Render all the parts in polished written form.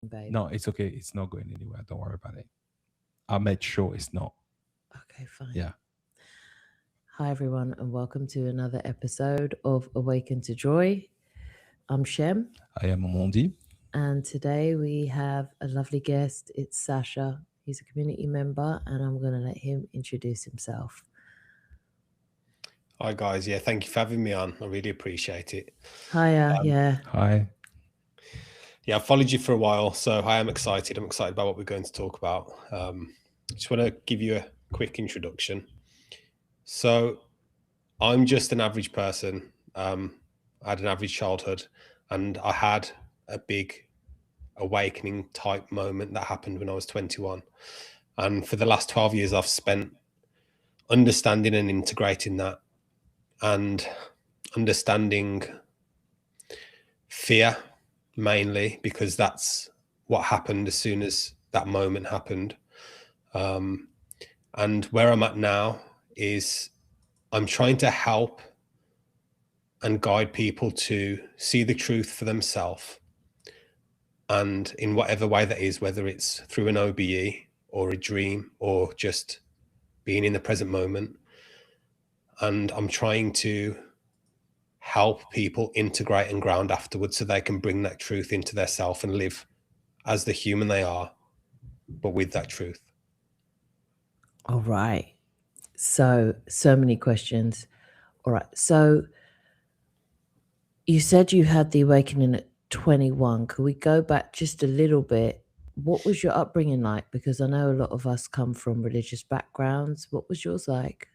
babe. No, it's okay. It's not going anywhere. Don't worry about it. I made sure it's not. Okay, fine. Yeah. Hi, everyone, and welcome to another episode of AwakenToJoy. I'm Shem, I am Omondi. and today we have a lovely guest. It's Sasha. He's a community member, and I'm going to let him introduce himself. Hi guys, yeah, thank you for having me on. I really appreciate it. Hiya, Um, yeah. Hi. Yeah, I've followed you for a while, so I am excited. I'm excited about what we're going to talk about. Just want to give you a quick introduction. So, I'm just an average person. I had an average childhood, and I had a big awakening type moment that happened when I was 21. And for the last 12 years, I've spent understanding and integrating that and understanding fear mainly, because that's what happened as soon as that moment happened. And where I'm at now is I'm trying to help and guide people to see the truth for themselves, and in whatever way that is, whether it's through an OBE or a dream or just being in the present moment. And I'm trying to help people integrate and ground afterwards so they can bring that truth into their self and live as the human they are, but with that truth. All right. So many questions. All right. So you said you had the awakening at 21. Could we go back just a little bit? What was your upbringing like? Because I know a lot of us come from religious backgrounds. What was yours like?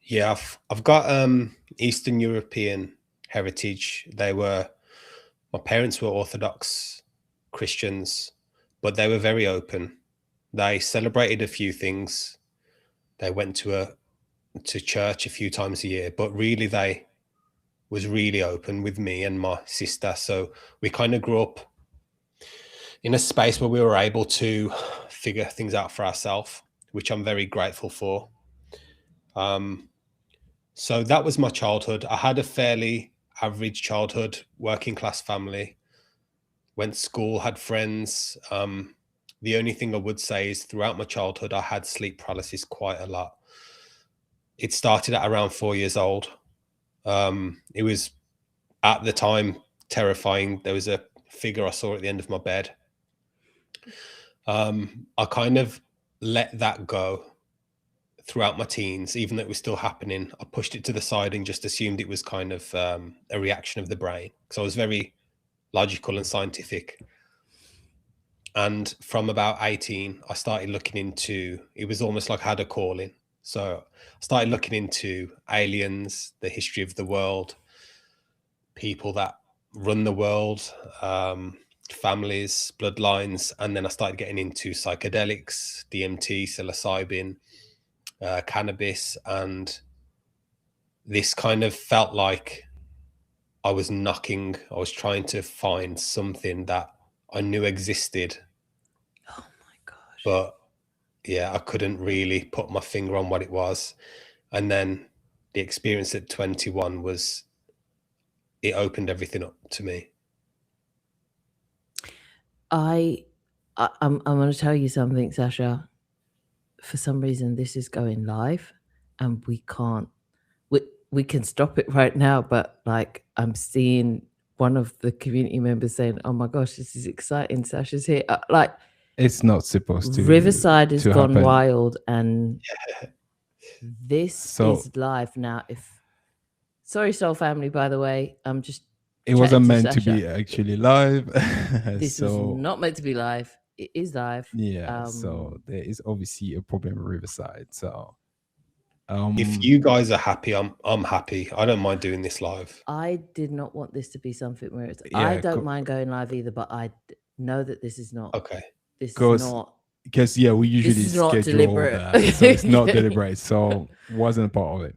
Yeah, I've got Eastern European heritage. My parents were Orthodox Christians, but they were very open. They celebrated a few things. They went to church a few times a year, but really they was really open with me and my sister. So we kind of grew up in a space where we were able to figure things out for ourselves, which I'm very grateful for. So that was my childhood. I had a fairly average childhood, working class family, went to school, had friends. The only thing I would say is throughout my childhood, I had sleep paralysis quite a lot. It started at around 4 years old. It was at the time terrifying. There was a figure I saw at the end of my bed. I kind of let that go throughout my teens, even though it was still happening. I pushed it to the side and just assumed it was kind of a reaction of the brain, because I was very logical and scientific. And from about 18, I started looking into, it was almost like I had a calling. So I started looking into aliens, the history of the world, people that run the world, families, bloodlines. And then I started getting into psychedelics, DMT, psilocybin, cannabis. And this kind of felt like I was trying to find something that I knew existed. Oh my gosh. But yeah, I couldn't really put my finger on what it was. And then the experience at 21 it opened everything up to me. I'm going to tell you something, Sasha. For some reason, this is going live, and we can't. We can stop it right now, but like I'm seeing one of the community members saying, "Oh my gosh, this is exciting! Sasha's here!" Like It's not supposed to. Riverside has to gone happen. wild, and this So- is live now. Sorry, Soul Family, by the way, I'm just. It wasn't chatting meant to Sasha. be actually live. This was not meant to be live. It is live. Yeah, so there is obviously a problem with Riverside. So If you guys are happy, I'm happy. I don't mind doing this live. I did not want this to be something where it's. Yeah, I don't mind going live either, but I know that this is not. Okay. This is Because- not. because we usually is not schedule deliberate. that, so it's not deliberate. So wasn't part of it.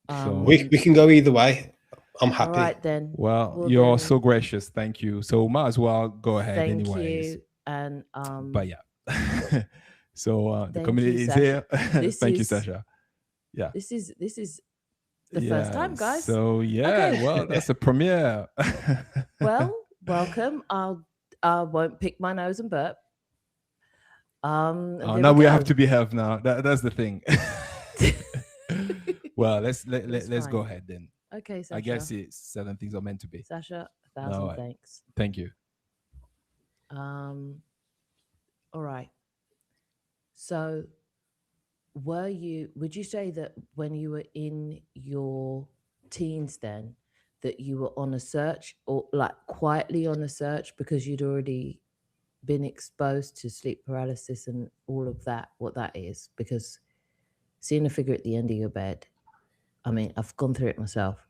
So We can go either way. I'm All happy. right then. well, you're then, so gracious. Thank you. So might as well go ahead Thank anyways. you, and But yeah. So the Thank community you, is Sasha. here. This Thank you, is- Sasha. Yeah. this is the first time, guys. So yeah, Okay. well, that's a premiere. Well, welcome. I won't pick my nose and burp. There Now we go. have to behave now. That's the thing. Well, let's go fine. ahead then. Okay, Sasha. I guess it's certain things are meant to be. Sasha, 1,000 thanks. Thank you. All right. So would you say that when you were in your teens then, that you were on a search, or like quietly on a search, because you'd already been exposed to sleep paralysis and all of that, what that is? Because seeing a figure at the end of your bed, I mean, I've gone through it myself.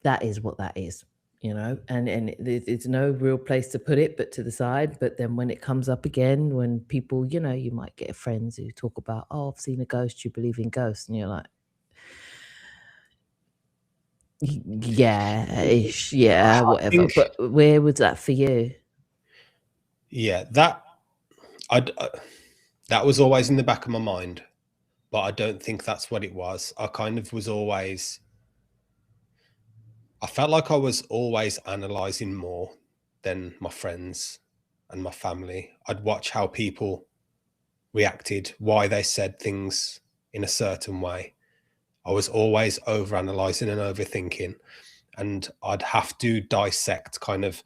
That is what that is, you know, and it's no real place to put it but to the side. But then when it comes up again, when people, you know, you might get friends who talk about, oh, I've seen a ghost, you believe in ghosts, and you're like, yeah, whatever. But where was that for you? Yeah, that was always in the back of my mind, but I don't think that's what it was. I kind of was always, I felt like I was always analyzing more than my friends and my family. I'd watch how people reacted, why they said things in a certain way. I was always overanalyzing and overthinking, and I'd have to dissect kind of,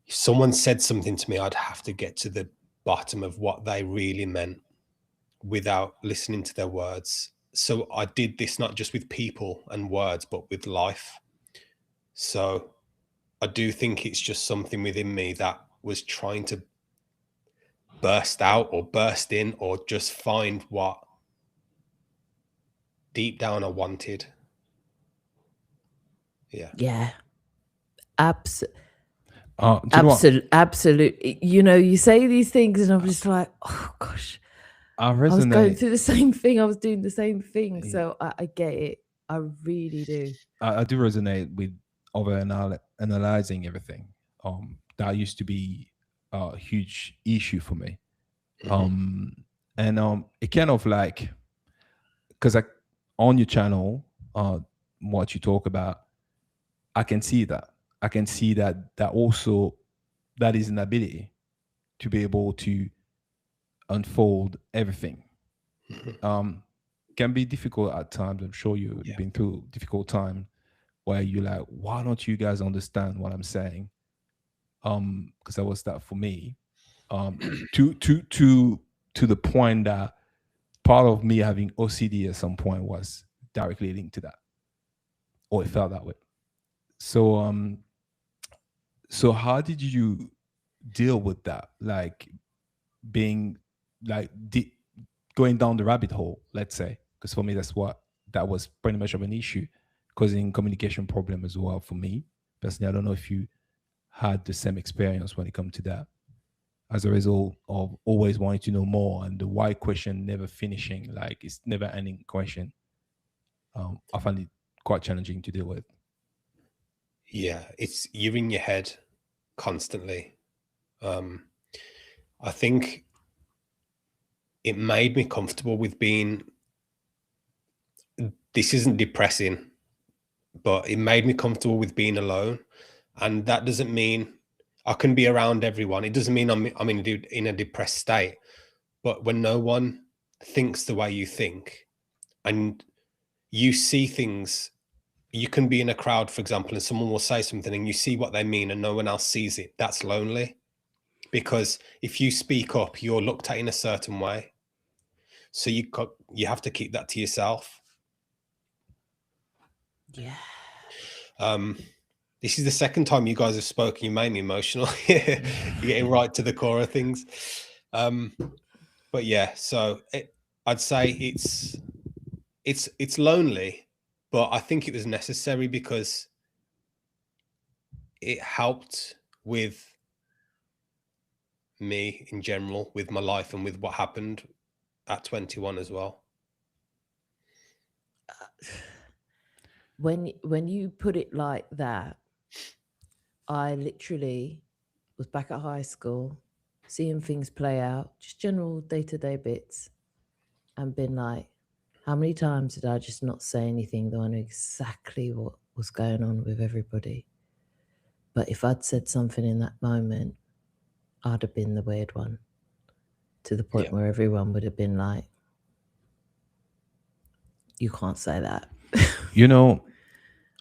if someone said something to me, I'd have to get to the bottom of what they really meant without listening to their words. So I did this not just with people and words, but with life. So I do think it's just something within me that was trying to burst out or burst in, or just find what deep down I wanted. Yeah. Absolutely. You know, you say these things and I'm just like, oh gosh, I was going through the same thing. I was doing the same thing. So I get it. I really do. I do resonate with analyzing everything. That used to be a huge issue for me. And it kind of like, because on your channel, what you talk about, I can see that. I can see that also, that is an ability to be able to unfold everything. Can be difficult at times. I'm sure you've been through difficult time where you're like, why don't you guys understand what I'm saying? Because that was that for me. To the point that part of me having OCD at some point was directly linked to that, or it felt that way. So so how did you deal with that? Like being like going down the rabbit hole, let's say, because for me that was pretty much of an issue, causing communication problem as well for me personally. I don't know if you had the same experience when it comes to that, as a result of always wanting to know more and the why question never finishing, like it's never ending question. I find it quite challenging to deal with. Yeah, you're in your head constantly. I think it made me comfortable with being, this isn't depressing, but it made me comfortable with being alone. And that doesn't mean I can be around everyone. It doesn't mean I'm in a depressed state. But when no one thinks the way you think, and you see things, you can be in a crowd, for example, and someone will say something and you see what they mean and no one else sees it. That's lonely. Because if you speak up, you're looked at in a certain way. So you have to keep that to yourself. Yeah. This is the second time you guys have spoken. You made me emotional. You're getting right to the core of things. But yeah, so I'd say it's lonely, but I think it was necessary because it helped with me in general, with my life and with what happened at 21 as well. When you put it like that, I literally was back at high school, seeing things play out, just general day-to-day bits, and been like, how many times did I just not say anything, though I knew exactly what was going on with everybody? But if I'd said something in that moment, I'd have been the weird one, to the point where everyone would have been like, you can't say that.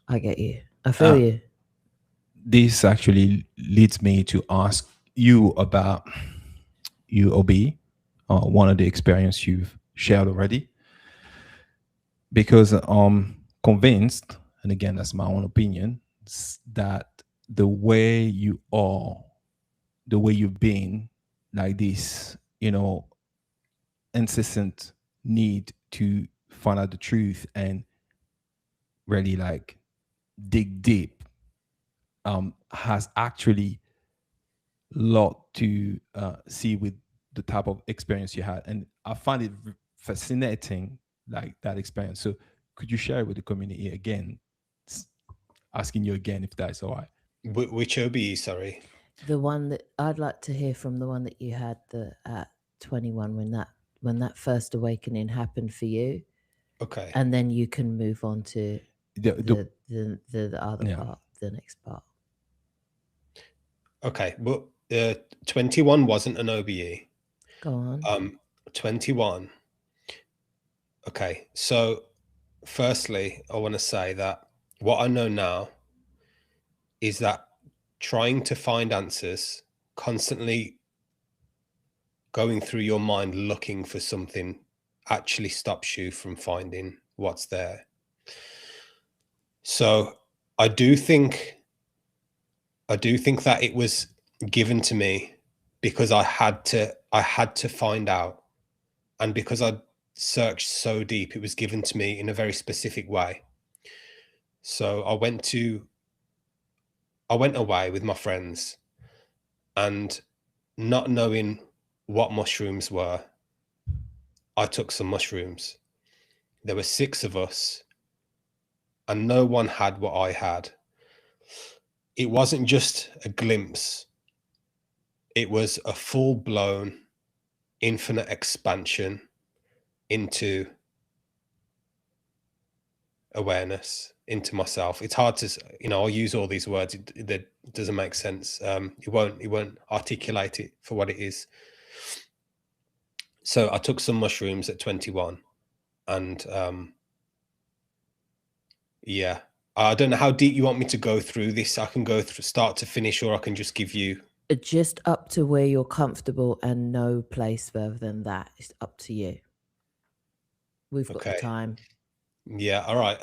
I get you. I feel you. This actually leads me to ask you about you, OBE, one of the experience you've shared already. Because I'm convinced, and again, that's my own opinion, that the way you are, the way you've been, like this, incessant need to find out the truth and really like dig deep, has actually a lot to see with the type of experience you had. And I find it fascinating, like that experience. So could you share it with the community again? Asking you again if that's all right. Which OBE, sorry? The one that I'd like to hear from, the one that you had at 21, when that first awakening happened for you. Okay. And then you can move on to the other part, the next part. Okay. Well, 21 wasn't an OBE. Go on. 21. Okay. So firstly, I want to say that what I know now is that trying to find answers, constantly going through your mind looking for something, actually stops you from finding what's there. So I do think that it was given to me because I had to find out, and because I searched so deep, it was given to me in a very specific way. So I went away with my friends, and not knowing what mushrooms were, I took some mushrooms. There were 6 of us, and no one had what I had. It wasn't just a glimpse. It was a full-blown, infinite expansion into awareness, into myself. It's hard to, I'll use all these words. It doesn't make sense. It won't articulate it for what it is. So I took some mushrooms at 21, and yeah, I don't know how deep you want me to go through this. I can go through start to finish, or I can just give you just up to where you're comfortable, and no place further than that. It's up to you. We've got the time. Yeah. All right.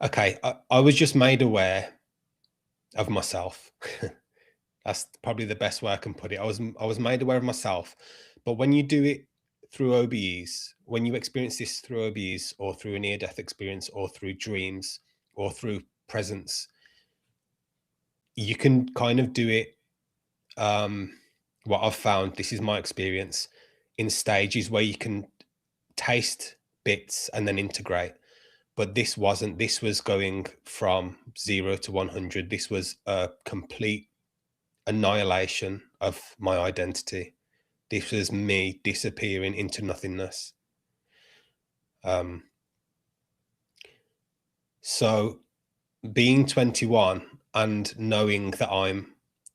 Okay. I was just made aware of myself. That's probably the best way I can put it. I was made aware of myself. But when you do it through OBEs, when you experience this through OBEs, or through a near-death experience, or through dreams, or through presence, you can kind of do it. What I've found, this is my experience, in stages where you can taste bits and then integrate. But this wasn't. This was going from 0 to 100. This was a complete annihilation of my identity. This was me disappearing into nothingness. So being 21 and knowing that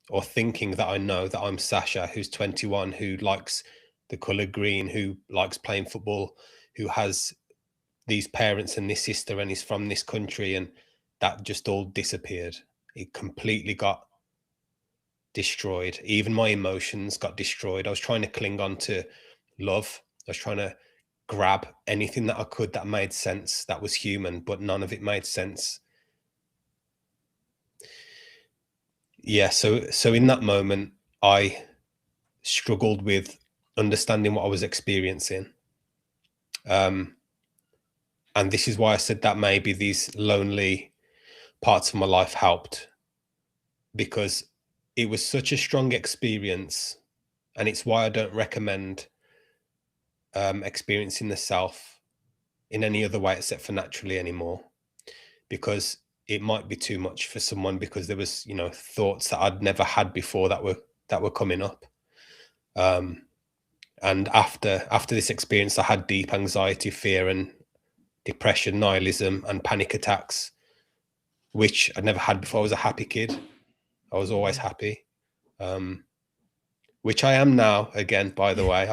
or thinking that I know that I'm Sasha, who's 21, who likes the color green, who likes playing football, who has these parents and this sister, and is from this country, and that just all disappeared. It completely got destroyed. Even my emotions got destroyed. I was trying to cling on to love. I was trying to grab anything that I could that made sense, that was human, but none of it made sense. Yeah, so in that moment, I struggled with understanding what I was experiencing. And this is why I said that maybe these lonely parts of my life helped, because it was such a strong experience. And it's why I don't recommend experiencing the self in any other way except for naturally anymore, because it might be too much for someone, because there was, thoughts that I'd never had before that were coming up. And after this experience, I had deep anxiety, fear, and depression, nihilism, and panic attacks, which I never had before. I was a happy kid. I was always happy, which I am now. Again, by the way,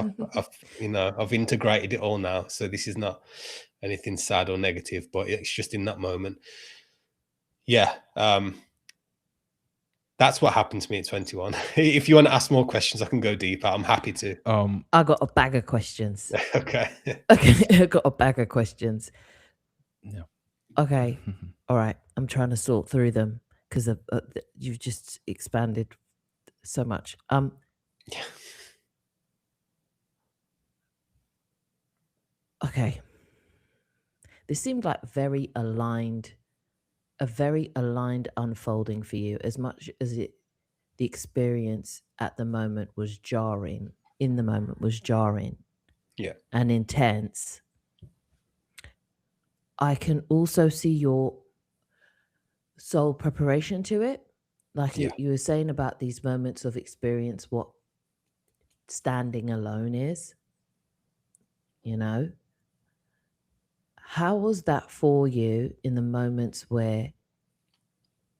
I've integrated it all now. So this is not anything sad or negative, but it's just in that moment. Yeah. That's what happened to me at 21. If you want to ask more questions, I can go deeper. I'm happy to. I got a bag of questions. Okay. Okay, I got a bag of questions. Yeah. Okay. All right. I'm trying to sort through them because you've just expanded so much. Yeah. Okay. This seemed like a very aligned unfolding for you, as much as the experience at the moment was jarring. In the moment was jarring. Yeah. And intense. I can also see your soul preparation to it. Like you were saying about these moments of experience, what standing alone is, How was that for you in the moments where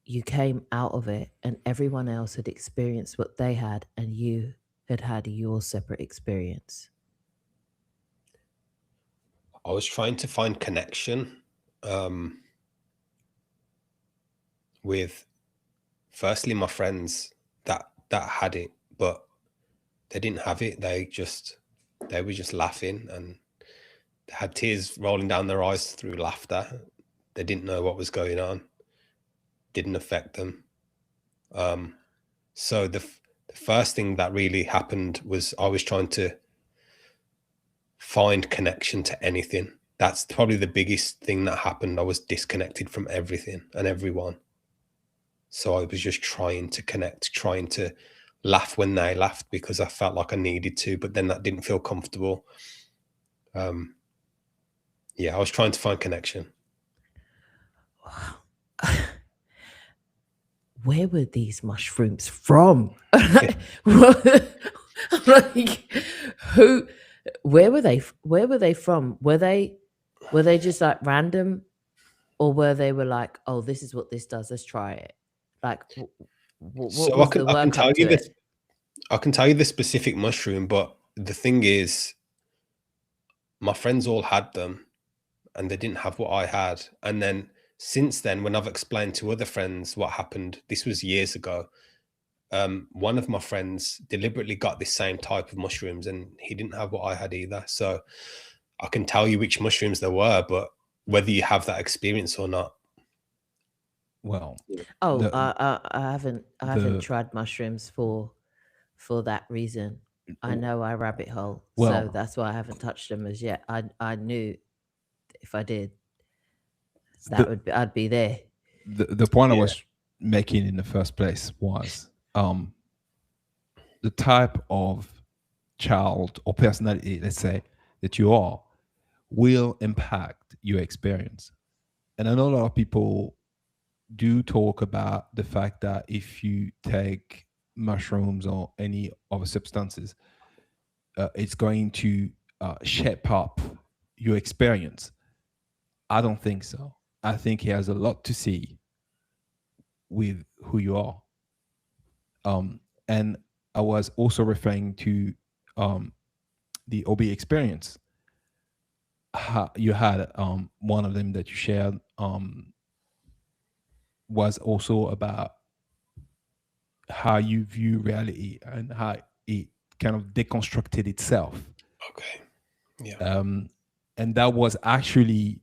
you came out of it and everyone else had experienced what they had and you had your separate experience? I was trying to find connection with, firstly, my friends that had it, but they didn't have it. They were just laughing, and they had tears rolling down their eyes through laughter. They didn't know what was going on. Didn't affect them. So the first thing that really happened was I was trying to find connection to anything. That's probably the biggest thing that happened. I was disconnected from everything and everyone. So I was just trying to connect, trying to laugh when they laughed because I felt like I needed to, but then that didn't feel comfortable. I was trying to find connection. Where were these mushrooms from? Where were they from? Were they just like random, or were they like, oh, this is what this does, let's try it? Like, what was the work up to it? I can tell you the specific mushroom, but the thing is, my friends all had them and they didn't have what I had. And then since then, when I've explained to other friends what happened, this was years ago, one of my friends deliberately got this same type of mushrooms and he didn't have what I had either. So I can tell you which mushrooms there were, but whether you have that experience or not. Well, I haven't tried mushrooms for that reason. I know I rabbit hole, so that's why I haven't touched them as yet. I knew if I did, I'd be there. The point I was making in the first place was the type of child or personality, let's say, that you are will impact your experience. And I know a lot of people do talk about the fact that if you take mushrooms or any other substances, it's going to shape up your experience. I don't think so. I think it has a lot to see with who you are. And I was also referring to the OBE experience. You had one of them that you shared was also about how you view reality and how it kind of deconstructed itself. Okay. Yeah. And that was actually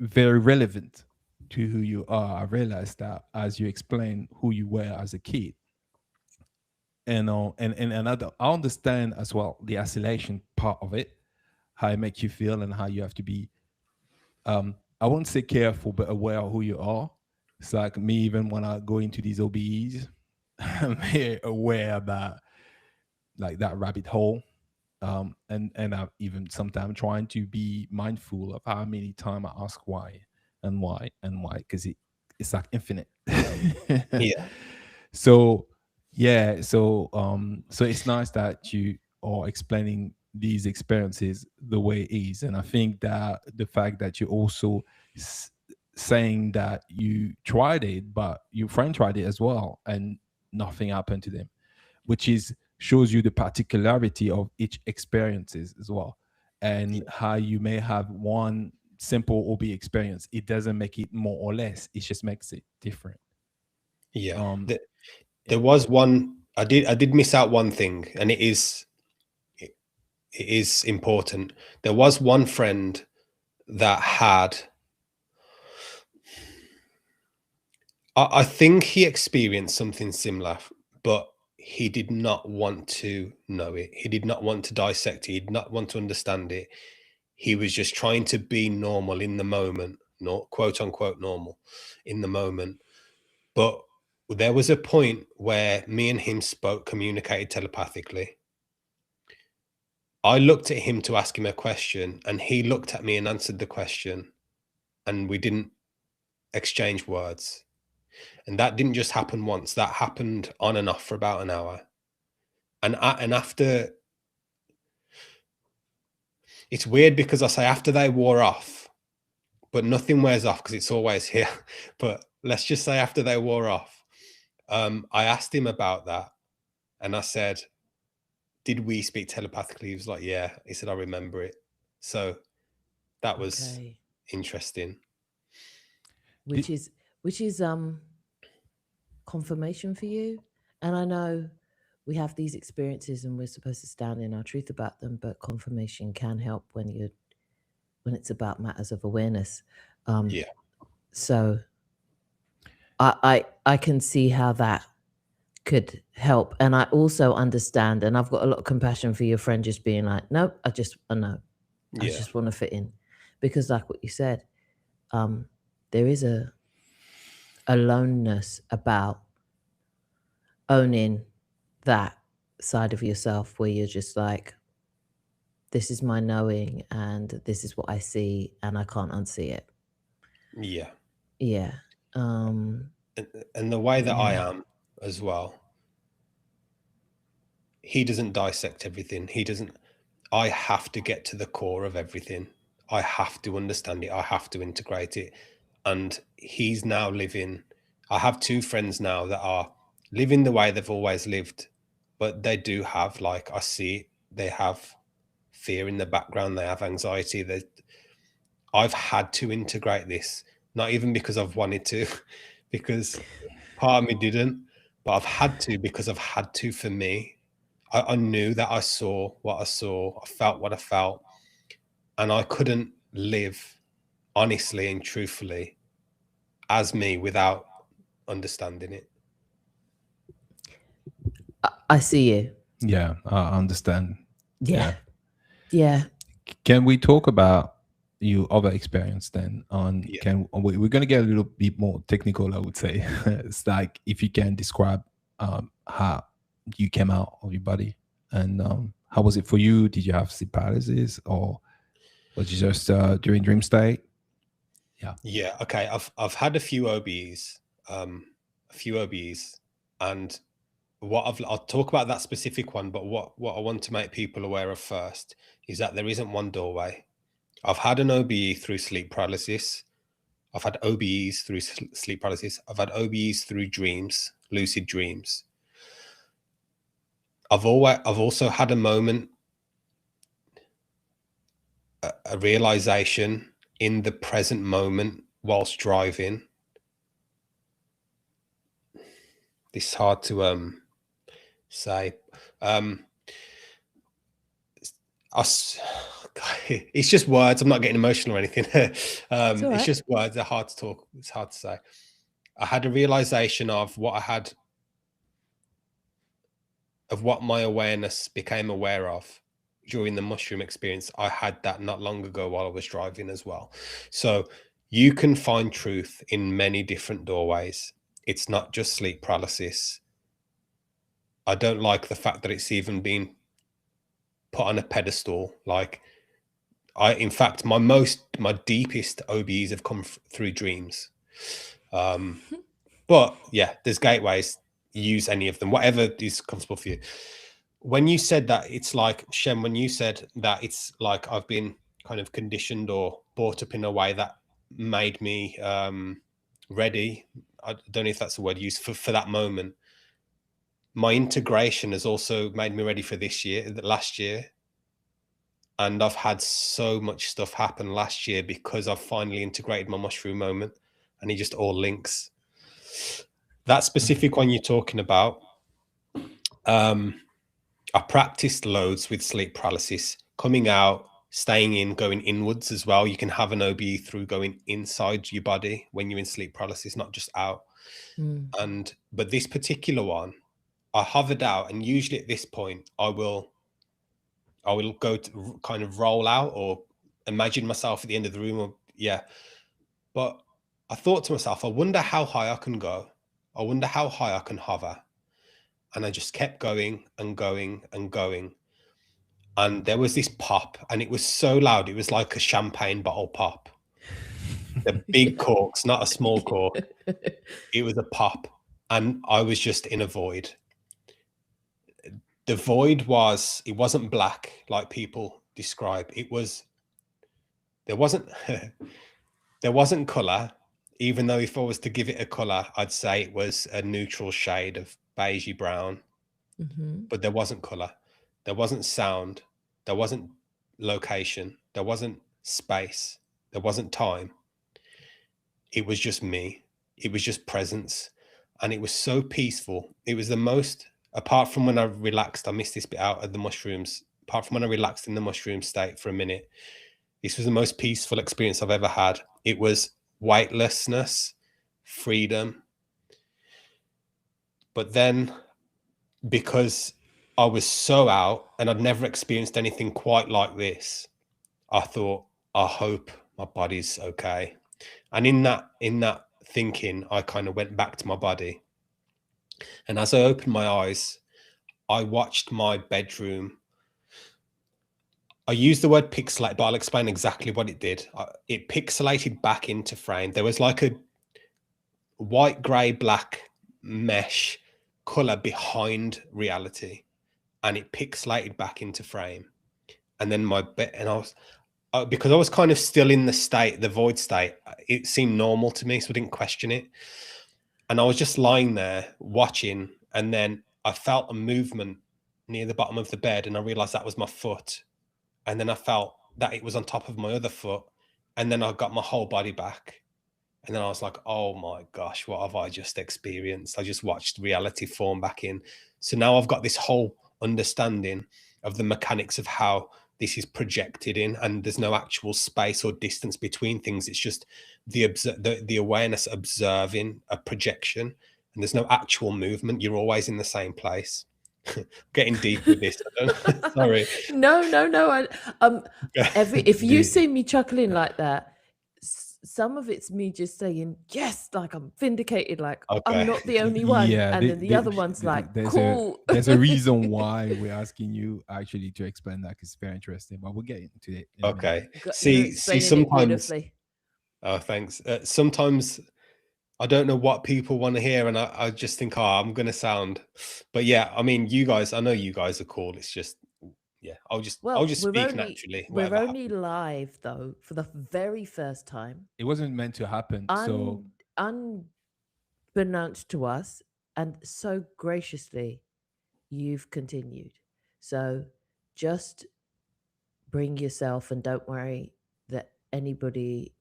very relevant to who you are. I realized that as you explained who you were as a kid. And I understand as well the isolation part of it, how it makes you feel and how you have to be, I won't say careful, but aware of who you are. It's like me, even when I go into these OBEs, I'm very aware that, like, that rabbit hole. And I'm even sometimes trying to be mindful of how many times I ask why, because it's like infinite. Yeah. So it's nice that you are explaining these experiences the way it is. And I think that the fact that you also saying that you tried it, but your friend tried it as well, and nothing happened to them, which shows you the particularity of each experiences as well, and how you may have one simple OB experience. It doesn't make it more or less. It just makes it different. Yeah. There was one. I did miss out one thing, and it is important. There was one friend that had. I think he experienced something similar, but he did not want to know it. He did not want to dissect it. He did not want to understand it. He was just trying to be normal in the moment, not quote unquote normal in the moment. But there was a point where me and him communicated telepathically. I looked at him to ask him a question, and he looked at me and answered the question, and we didn't exchange words. And that didn't just happen once. That happened on and off for about an hour. And after, it's weird because I say after they wore off, but nothing wears off because it's always here. But let's just say after they wore off, I asked him about that. And I said, did we speak telepathically? He was like, yeah. He said, I remember it. So that was interesting. Which is confirmation for you. And I know we have these experiences and we're supposed to stand in our truth about them, but confirmation can help when it's about matters of awareness. So I can see how that could help. And I also understand, and I've got a lot of compassion for your friend just being like, nope, I just want to fit in. Because like what you said, there is a aloneness about owning that side of yourself where you're just like, this is my knowing and this is what I see and I can't unsee it. Yeah. And the way that I am as well, he doesn't dissect everything. I have to get to the core of everything. I have to understand it. I have to integrate it. And he's now living. I have two friends now that are living the way they've always lived, but they do have, like, I see it, they have fear in the background. They have anxiety. I've had to integrate this, not even because I've wanted to, because part of me didn't, but I've had to because I've had to for me. I knew that I saw what I saw. I felt what I felt. And I couldn't live honestly and truthfully as me without understanding it. I see you. Yeah, I understand. Yeah. Can we talk about your other experience then? We're going to get a little bit more technical, I would say. It's like if you can describe how you came out of your body and how was it for you? Did you have sleep paralysis or was it just during dream state? Yeah. Okay. I've had a few OBEs, and I'll talk about that specific one, but what I want to make people aware of first is that there isn't one doorway. I've had an OBE through sleep paralysis. I've had OBEs through sleep paralysis. I've had OBEs through dreams, lucid dreams. I've also had a moment, a realization in the present moment whilst driving. This is hard to say. It's just words. I'm not getting emotional or anything. It's just words. They're hard to talk. It's hard to say. I had a realization of what my awareness became aware of during the mushroom experience. I had that not long ago while I was driving as well. So you can find truth in many different doorways. It's not just sleep paralysis. I don't like the fact that it's even been put on a pedestal. Like, in fact, my deepest OBEs have come through dreams. But yeah, there's gateways. Use any of them, whatever is comfortable for you. When you said that, it's like, Shem, when you said that it's like I've been kind of conditioned or brought up in a way that made me ready. I don't know if that's the word used for that moment. My integration has also made me ready for last year. And I've had so much stuff happen last year because I've finally integrated my mushroom moment, and it just all links. That specific one you're talking about, I practiced loads with sleep paralysis, coming out, staying in, going inwards as well. You can have an OBE through going inside your body when you're in sleep paralysis, not just out. But this particular one, I hovered out, and usually at this point, I will go to kind of roll out or imagine myself at the end of the room. But I thought to myself, I wonder how high I can go. I wonder how high I can hover. And I just kept going and going and going. And there was this pop, and it was so loud. It was like a champagne bottle pop. The big corks, not a small cork. It was a pop. And I was just in a void. The void it wasn't black like people describe. There wasn't color, even though if I was to give it a color, I'd say it was a neutral shade of beigey brown. But there wasn't color. There wasn't sound. There wasn't location. There wasn't space. There wasn't time. It was just me. It was just presence. And it was so peaceful. It was the most, apart from when I relaxed, I missed this bit out of the mushrooms. Apart from when I relaxed in the mushroom state for a minute, this was the most peaceful experience I've ever had. It was weightlessness, freedom. But then, because I was so out and I'd never experienced anything quite like this, I thought, I hope my body's okay. And in that thinking, I kind of went back to my body. And as I opened my eyes, I watched my bedroom. I used the word pixelate, but I'll explain exactly what it did. It pixelated back into frame. There was like a white, grey, black mesh color behind reality, and it pixelated back into frame. And then my bed, and I was, because I was kind of still in the void state, it seemed normal to me, so I didn't question it. And I was just lying there watching, and then I felt a movement near the bottom of the bed, and I realized that was my foot. And then I felt that it was on top of my other foot, and then I got my whole body back. And then I was like, oh my gosh, what have I just experienced? I just watched reality form back in. So now I've got this whole understanding of the mechanics of how this is projected in, and there's no actual space or distance between things. It's just the awareness observing a projection, and there's no actual movement. You're always in the same place. Getting deep with this. Sorry. No. If you see me chuckling like that, some of it's me just saying yes, like I'm vindicated, like I'm not the only one. Yeah, and then the other one's like, cool. There's a reason why we're asking you actually to explain that, because it's very interesting. But we'll get into it. Okay. See, sometimes. Oh, thanks. Sometimes I don't know what people want to hear, and I just think, I'm going to sound. But yeah, I mean, I know you guys are cool. It's just, yeah, I'll just speak naturally. We're only live though for the very first time. It wasn't meant to happen. So unbeknownst to us, and so graciously, you've continued. So just bring yourself, and don't worry that anybody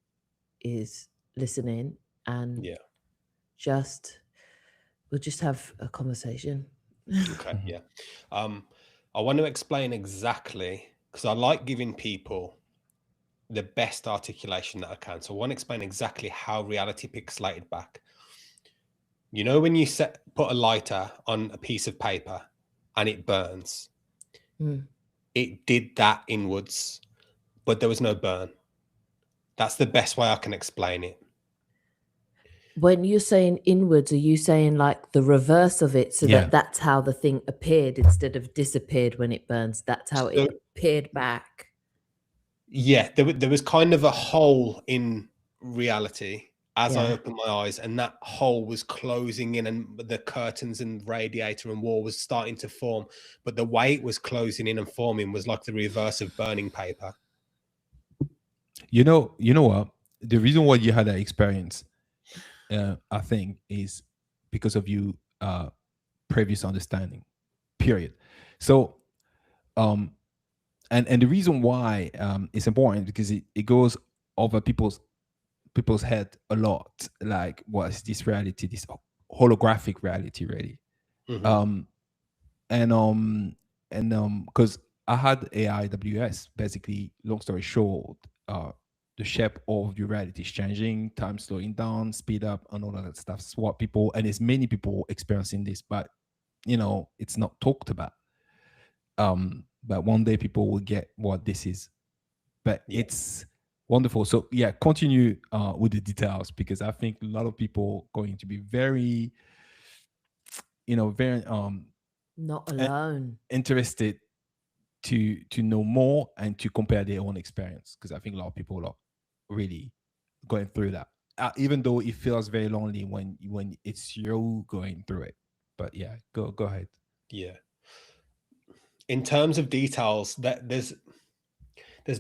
is listening, and we'll just have a conversation. Okay. Yeah. I want to explain exactly, because I like giving people the best articulation that I can. So I want to explain exactly how reality pixelated back. You know, when you put a lighter on a piece of paper and it burns, it did that inwards, but there was no burn. That's the best way I can explain it. When you're saying inwards, are you saying like the reverse of it, so that's how the thing appeared instead of disappeared when it burns? That's how it appeared back. Yeah, there was kind of a hole in reality as I opened my eyes, and that hole was closing in, and the curtains and radiator and wall was starting to form. But the way it was closing in and forming was like the reverse of burning paper. You know what? the reason why you had that experience, I think, is because of you previous understanding. Period. So, and the reason why it's important because it goes over people's head a lot. Like, what's this reality? This holographic reality, really. Because I had AIWS, basically, long story short, the shape of your reality is changing, time slowing down, speed up, and all of that stuff. It's what people, and there's many people experiencing this, but it's not talked about. But one day people will get what this is. But it's wonderful. So yeah, continue with the details, because I think a lot of people going to be very, very not alone, interested to know more and to compare their own experience, because I think a lot of people are really going through that, even though it feels very lonely when it's you going through it. But yeah, go ahead. Yeah, in terms of details, that there's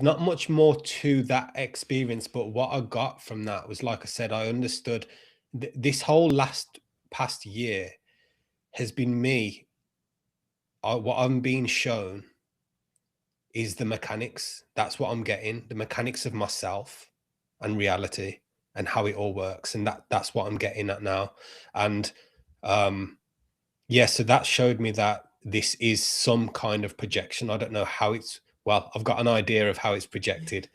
not much more to that experience, but what I got from that was, like I said, I understood this whole past year has been me. What I'm being shown is the mechanics. That's what I'm getting, the mechanics of myself and reality and how it all works. And that's what I'm getting at now. And so that showed me that this is some kind of projection. I don't know how I've got an idea of how it's projected.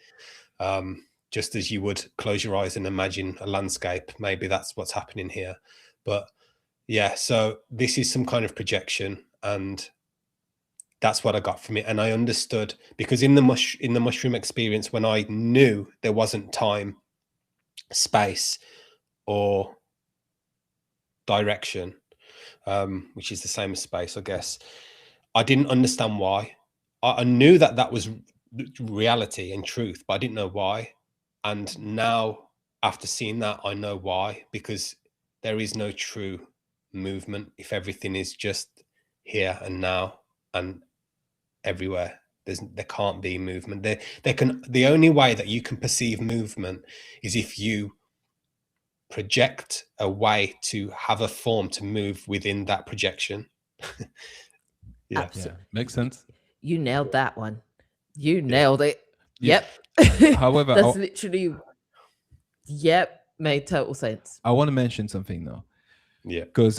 Just as you would close your eyes and imagine a landscape, maybe that's what's happening here. But yeah, so this is some kind of projection, and that's what I got from it. And I understood, because in the mushroom experience, when I knew there wasn't time, space, or direction, which is the same as space, I guess, I didn't understand why. I knew that was reality and truth, but I didn't know why. And now, after seeing that, I know why, because there is no true movement if everything is just here and now and everywhere. There can't be movement. The only way that you can perceive movement is if you project a way to have a form to move within that projection. Yeah, makes sense. You nailed that one. You nailed it. Yeah. Yep. However, that's literally, made total sense. I want to mention something though. Yeah. Because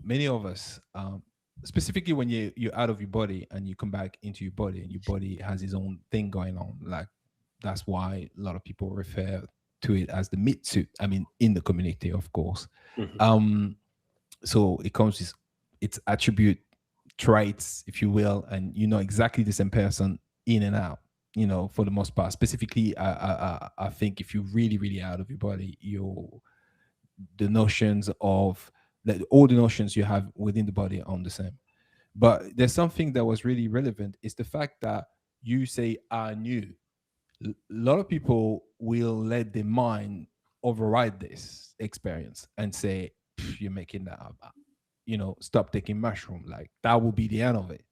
many of us, specifically when you're out of your body and you come back into your body, and your body has its own thing going on. Like, that's why a lot of people refer to it as the meat suit. I mean, in the community, of course. So it comes with its attribute, traits, if you will, and exactly the same person in and out, for the most part. Specifically, I think if you're really, really out of your body, the notions of all the notions you have within the body are the same. But there's something that was really relevant, is the fact that you say, I knew. A lot of people will let their mind override this experience and say, you're making that up. Stop taking mushroom. Like, that will be the end of it.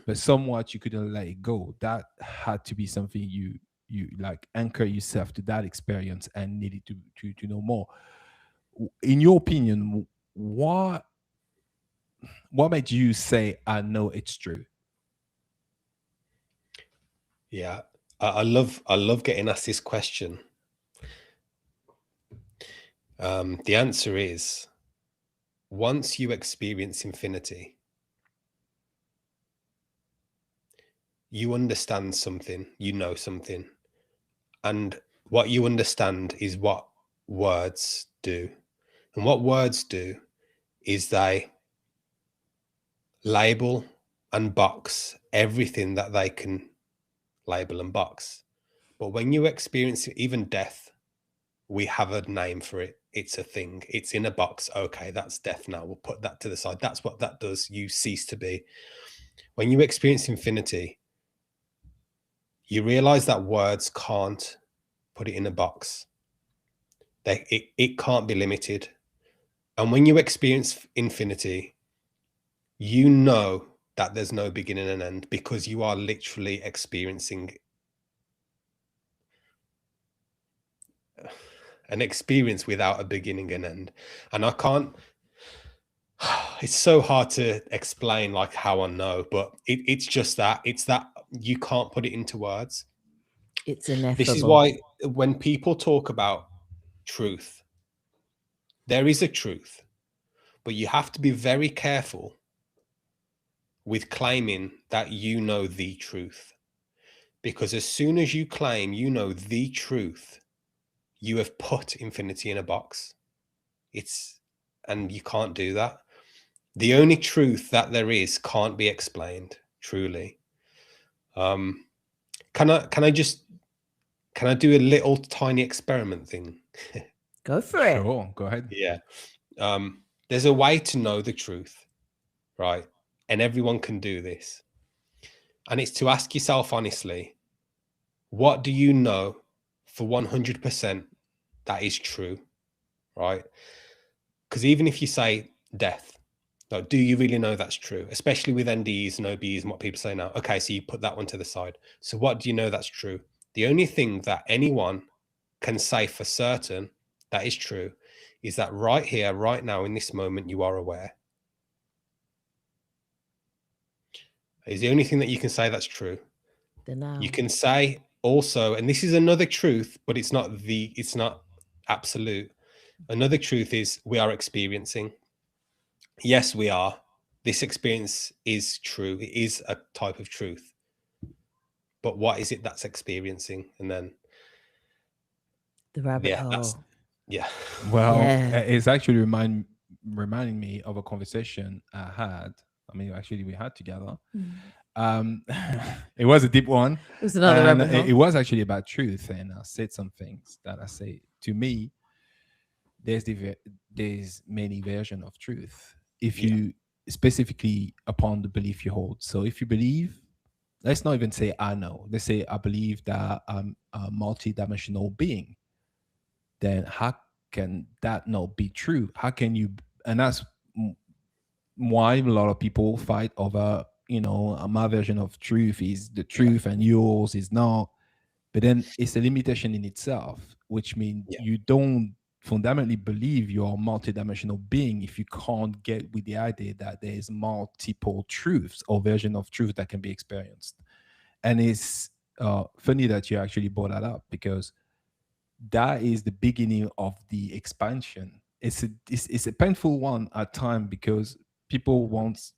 But somewhat you couldn't let it go. That had to be something you like anchor yourself to that experience and needed to know more. In your opinion, what made you say, I know it's true? Yeah, I love getting asked this question. The answer is, once you experience infinity, you understand something, you know something. And what you understand is what words do. And what words do is they label and box everything that they can label and box. But when you experience even death, we have a name for it. It's a thing. It's in a box. Okay, that's death now. We'll put that to the side. That's what that does. You cease to be. When you experience infinity, you realize that words can't put it in a box. It can't be limited. And when you experience infinity, you know that there's no beginning and end, because you are literally experiencing an experience without a beginning and end. And I can't, it's so hard to explain like how I know, but it's just that, it's that you can't put it into words. It's ineffable. This is why when people talk about truth, there is a truth, but you have to be very careful with claiming that you know the truth. Because as soon as you claim you know the truth, you have put infinity in a box. And you can't do that. The only truth that there is can't be explained, truly. Can I do a little tiny experiment thing? Go for it. Sure, go ahead. Yeah. There's a way to know the truth, right? And everyone can do this. And it's to ask yourself honestly, what do you know for 100% that is true, right? Because even if you say death, like, do you really know that's true? Especially with NDEs and OBEs and what people say now. Okay, so you put that one to the side. So what do you know that's true? The only thing that anyone can say for certain that is true is that right here, right now, in this moment, you are aware. Is the only thing that you can say that's true. The now. You can say also, and this is another truth, but it's not absolute. Another truth is we are experiencing. Yes, we are. This experience is true. It is a type of truth. But what is it that's experiencing? And then the rabbit hole. Yeah. Well, Yeah. it's actually reminding me of a conversation I had. I mean, actually, we had together. It was a deep one. It was another rabbit hole. It was actually about truth, and I said some things that I say to me. There's many versions of truth. If you specifically upon the belief you hold. So if you believe, let's not even say I know. Let's say I believe that I'm a multidimensional being. Then how can that not be true? How can you? And that's why a lot of people fight over, my version of truth is the truth and yours is not. But then it's a limitation in itself, which means you don't fundamentally believe you're a multidimensional being if you can't get with the idea that there is multiple truths or version of truth that can be experienced. And it's funny that you actually brought that up, because that is the beginning of the expansion. It's a painful one at times, because people want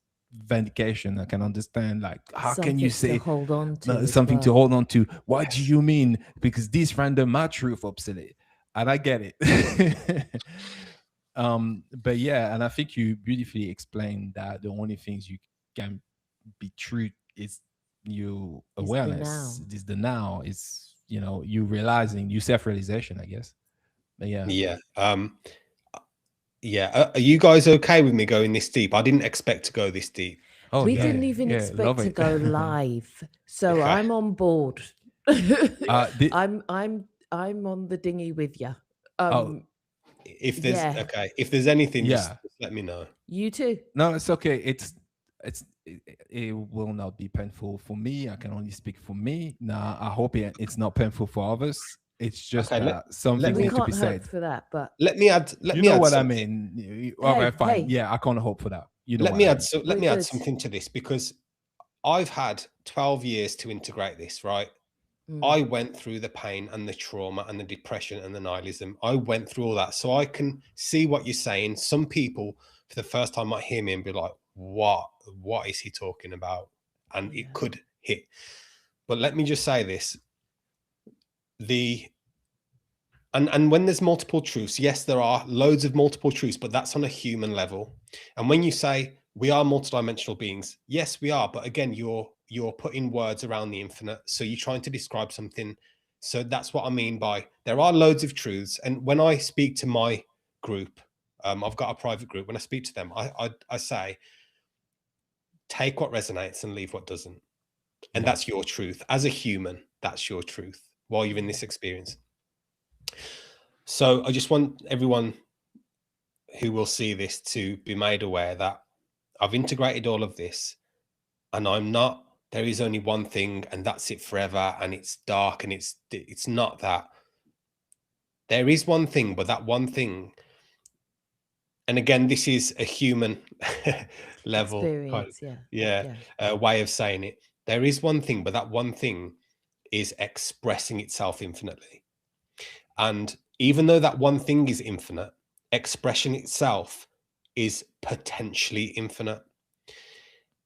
vindication. I can understand, like, how something can you say to hold on to something to hold on to? What do you mean? Because this random my truth obsolete. And I get it. But yeah, and I think you beautifully explained that the only things you can be true is your awareness. Is the now. Is you realizing, you self-realization, I guess. But yeah. Are you guys okay with me going this deep? I didn't expect to go this deep. Oh, we didn't even expect to go live, so okay. I'm on board. I'm on the dinghy with you. If there's anything, just let me know. You too. No, it's okay. It will not be painful for me. I can only speak for me. Now, I hope it's not painful for others. It's just something needs to be said. For that, but let me add. You know what I mean? Okay, fine. Yeah, I can't hope for that. Let me add something to this, because I've had 12 years to integrate this, right? I went through the pain and the trauma and the depression and the nihilism. I went through all that. So I can see what you're saying. Some people, for the first time, might hear me and be like, what is he talking about? And it could hit. But let me just say this. And when there's multiple truths, yes, there are loads of multiple truths, but that's on a human level. And when you say we are multidimensional beings, yes, we are. But again, you're putting words around the infinite. So you're trying to describe something. So that's what I mean by there are loads of truths. And when I speak to my group, I've got a private group. When I speak to them, I say, take what resonates and leave what doesn't. And that's your truth. As a human, that's your truth while you're in this experience. So I just want everyone who will see this to be made aware that I've integrated all of this, and there is only one thing and that's it forever, and it's dark, and it's not that. There is one thing, but that one thing, and again, this is a human level Experience, way of saying it. There is one thing, but that one thing is expressing itself infinitely. And even though that one thing is infinite, expression itself is potentially infinite.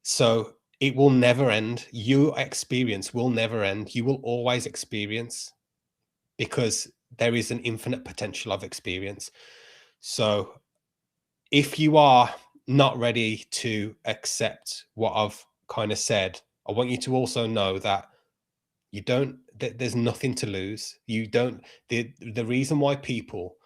So it will never end. Your experience will never end. You will always experience, because there is an infinite potential of experience. So if you are not ready to accept what I've kind of said, I want you to also know that there's nothing to lose. The reason why people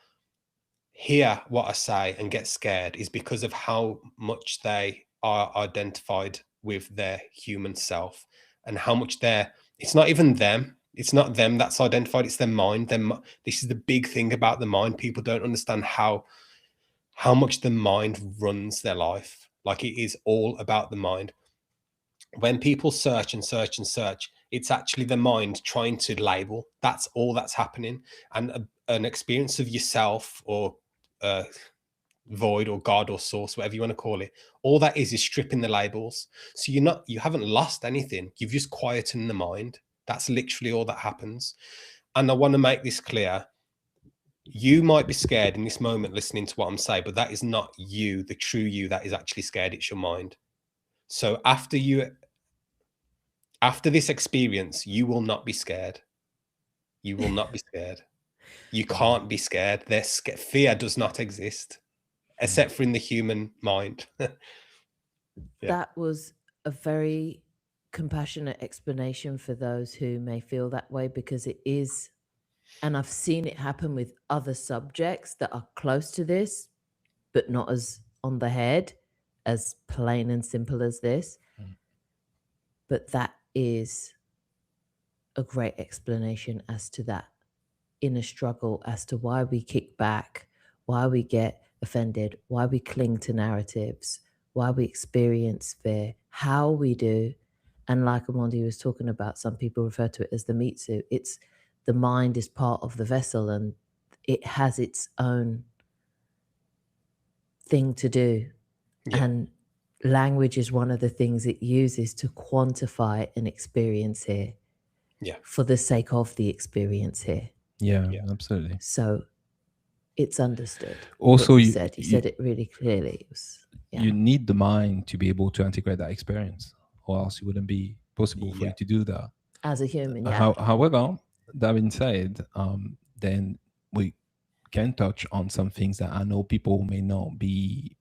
hear what I say and get scared is because of how much they are identified with their human self, and how much it's not even them. It's not them that's identified. It's their mind. This is the big thing about the mind. People don't understand how much the mind runs their life. Like, it is all about the mind. When people search and search and search, it's actually the mind trying to label. That's all that's happening. And an experience of yourself, or void, or God, or source, whatever you want to call it, all that is stripping the labels. So you haven't lost anything. You've just quietened the mind. That's literally all that happens. And I want to make this clear. You might be scared in this moment listening to what I'm saying, but that is not you, the true you that is actually scared. It's your mind. So after this experience, you will not be scared. You will not be scared. You can't be scared. Fear does not exist, except for in the human mind. That was a very compassionate explanation for those who may feel that way, because it is, and I've seen it happen with other subjects that are close to this, but not as on the head, as plain and simple as this. But that is a great explanation as to that inner struggle, as to why we kick back, why we get offended, why we cling to narratives, why we experience fear, how we do. And like Omondi was talking about, some people refer to it as the meat suit. It's the mind is part of the vessel, and it has its own thing to do. Yeah. And language is one of the things it uses to quantify an experience here. Yeah. For the sake of the experience here. Yeah, absolutely. So it's understood. Also, you said it really clearly. It was, you need the mind to be able to integrate that experience, or else it wouldn't be possible for you to do that as a human. However, that being said, then we can touch on some things that I know people may not be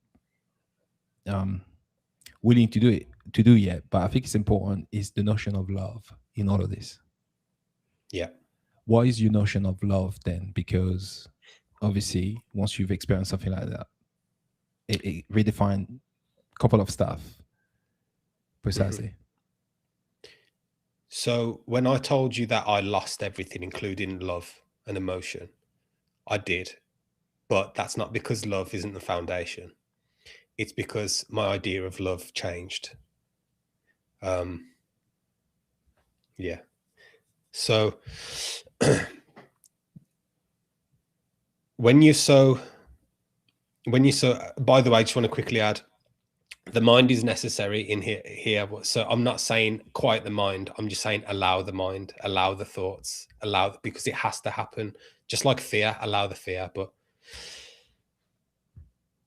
willing to do yet, but I think it's important, is the notion of love in all of this. Yeah. What is your notion of love then? Because obviously, once you've experienced something like that, it redefined a couple of stuff. Precisely. Mm-hmm. So when I told you that I lost everything, including love and emotion, I did. But that's not because love isn't the foundation. It's because my idea of love changed. Yeah. So when you so, by the way, I just want to quickly add, the mind is necessary in here. So I'm not saying quiet the mind. I'm just saying allow the mind, allow the thoughts, because it has to happen. Just like fear, allow the fear. But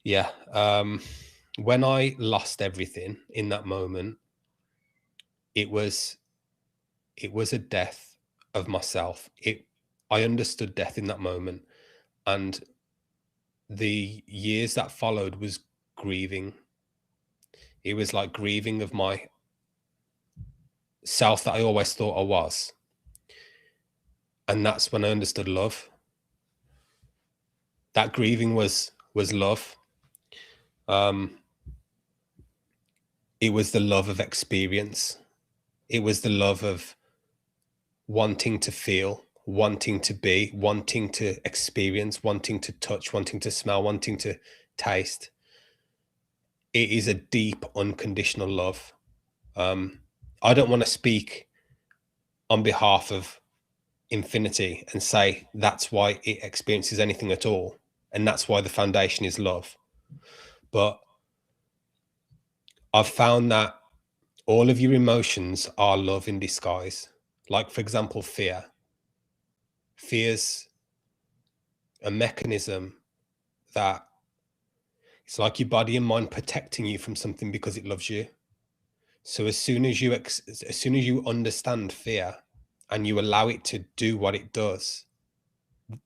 yeah, when I lost everything in that moment, it was a death of myself. I understood death in that moment, and the years that followed was grieving. It was like grieving of my self that I always thought I was. And that's when I understood love. That grieving was love. It was the love of experience. It was the love of wanting to feel, wanting to be, wanting to experience, wanting to touch, wanting to smell, wanting to taste. It is a deep, unconditional love. I don't want to speak on behalf of infinity and say that's why it experiences anything at all, and that's why the foundation is love. But I've found that all of your emotions are love in disguise. Like, for example, fear. Fear's a mechanism that it's like your body and mind protecting you from something because it loves you. So as soon as you understand fear and you allow it to do what it does,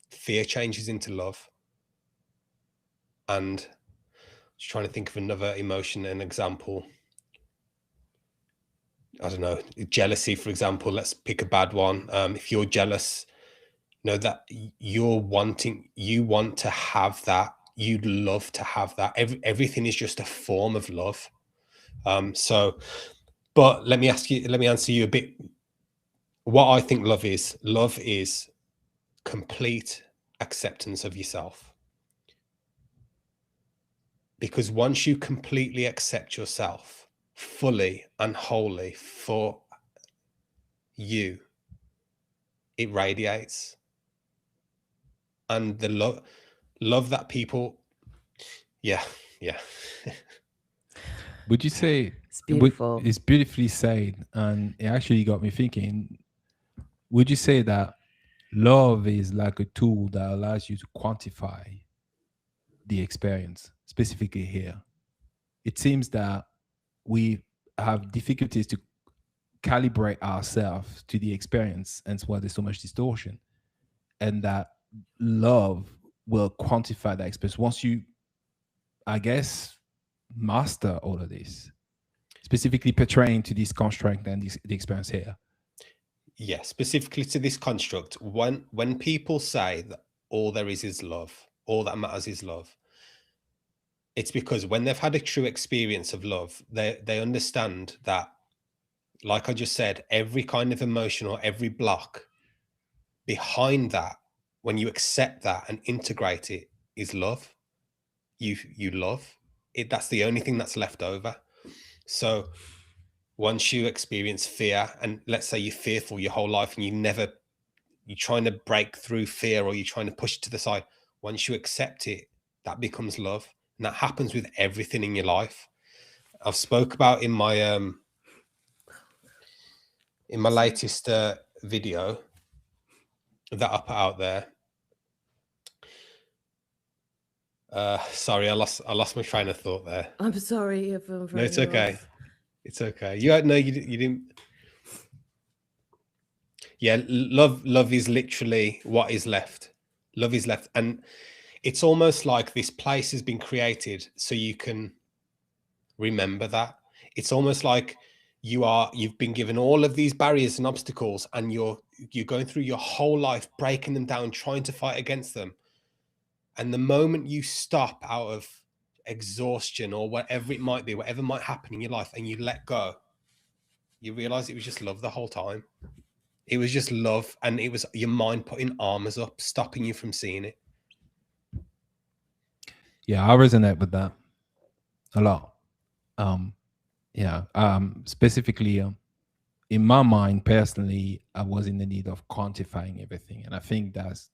fear changes into love. And just trying to think of another emotion, an example. I don't know, jealousy, for example. Let's pick a bad one. If you're jealous, know that you want to have that. You'd love to have that. Everything is just a form of love. But let me answer you a bit. What I think love is complete acceptance of yourself. Because once you completely accept yourself fully and wholly for you, it radiates. And the love that people, yeah. Would you say It's beautiful. It's beautifully said, and it actually got me thinking. Would you say that love is like a tool that allows you to quantify the experience, specifically here? It seems that we have difficulties to calibrate ourselves to the experience, and that's why there's so much distortion. And that love will quantify that experience once you, I guess, master all of this, specifically portraying to this construct and the experience here. Yeah, specifically to this construct. When people say that all there is love, all that matters is love, it's because when they've had a true experience of love, they understand that, like I just said, every kind of emotion or every block behind that, when you accept that and integrate it, is love. You love it. That's the only thing that's left over. So once you experience fear, and let's say you're fearful your whole life and you're trying to break through fear, or you're trying to push it to the side, once you accept it, that becomes love. And that happens with everything in your life. I've spoke about in my latest video that I put out there. Sorry, I lost my train of thought there. I'm sorry if I'm No, it's okay. It's okay. You didn't. Yeah, love is literally what is left. Love is left, and it's almost like this place has been created so you can remember that. It's almost like you've been given all of these barriers and obstacles, and you're going through your whole life breaking them down, trying to fight against them. And the moment you stop out of exhaustion or whatever it might be, whatever might happen in your life, and you let go, you realize it was just love the whole time. It was just love, and it was your mind putting armors up, stopping you from seeing it. Yeah, I resonate with that a lot. Specifically, in my mind, personally, I was in the need of quantifying everything, and I think that's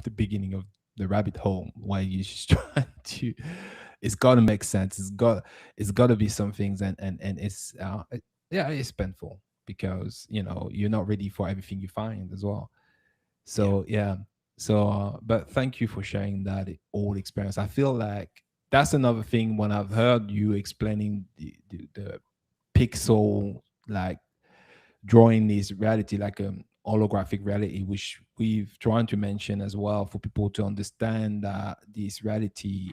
the beginning of the rabbit hole where you just try to. It's got to make sense. It's got to be some things, and it's it's painful because you're not ready for everything you find as well. So but thank you for sharing that old experience. I feel like that's another thing when I've heard you explaining the pixel, like drawing this reality like a holographic reality, which we've tried to mention as well for people to understand that this reality,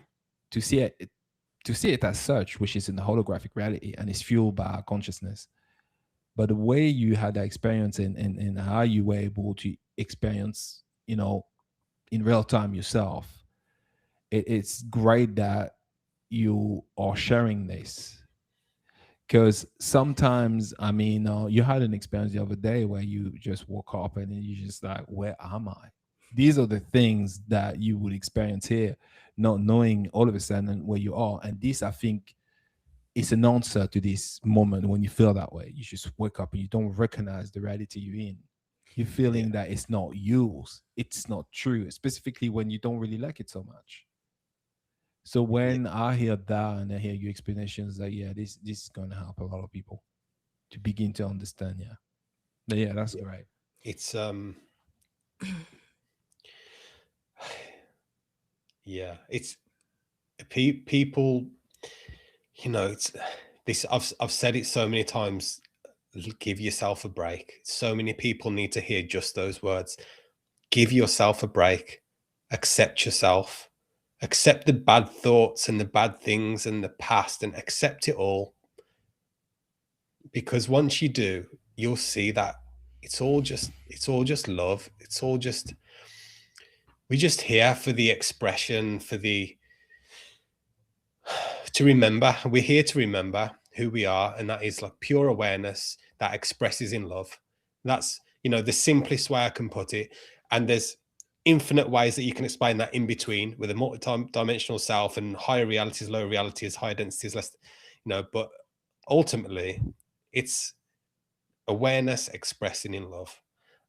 to see it as such, which is in the holographic reality and is fueled by our consciousness. But the way you had that experience and how you were able to experience, in real time yourself, it's great that you are sharing this. Because sometimes, you had an experience the other day where you just woke up and you just like, where am I? These are the things that you would experience here, not knowing all of a sudden where you are. And this, I think, is an answer to this moment when you feel that way. You just wake up and you don't recognize the reality you're in. you're feeling that it's not yours, it's not true, specifically when you don't really like it so much. So when I hear that and I hear your explanations, that this is going to help a lot of people to begin to understand. Yeah, that's great. It's it's people, it's this. I've said it so many times. Give yourself a break. So many people need to hear just those words. Give yourself a break. Accept yourself. Accept the bad thoughts and the bad things and the past, and accept it all. Because once you do, you'll see that it's all just love. It's all just, we're just here for the expression, to remember. We're here to remember who we are, and that is like pure awareness that expresses in love. That's, the simplest way I can put it. And there's infinite ways that you can explain that in between, with a multi-dimensional self and higher realities, lower realities, higher densities, less, but ultimately it's awareness expressing in love,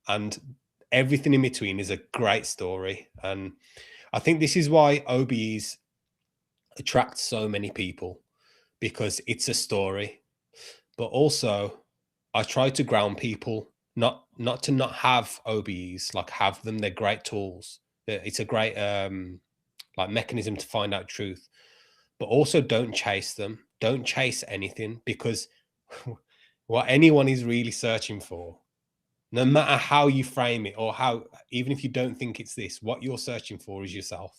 and everything in between is a great story. And I think this is why OBEs attract so many people, because it's a story. But also I try to ground people, not to not have OBEs, like have them. They're great tools. It's a great like mechanism to find out truth, but also don't chase them. Don't chase anything, because what anyone is really searching for, no matter how you frame it, or how, even if you don't think it's this, what you're searching for is yourself.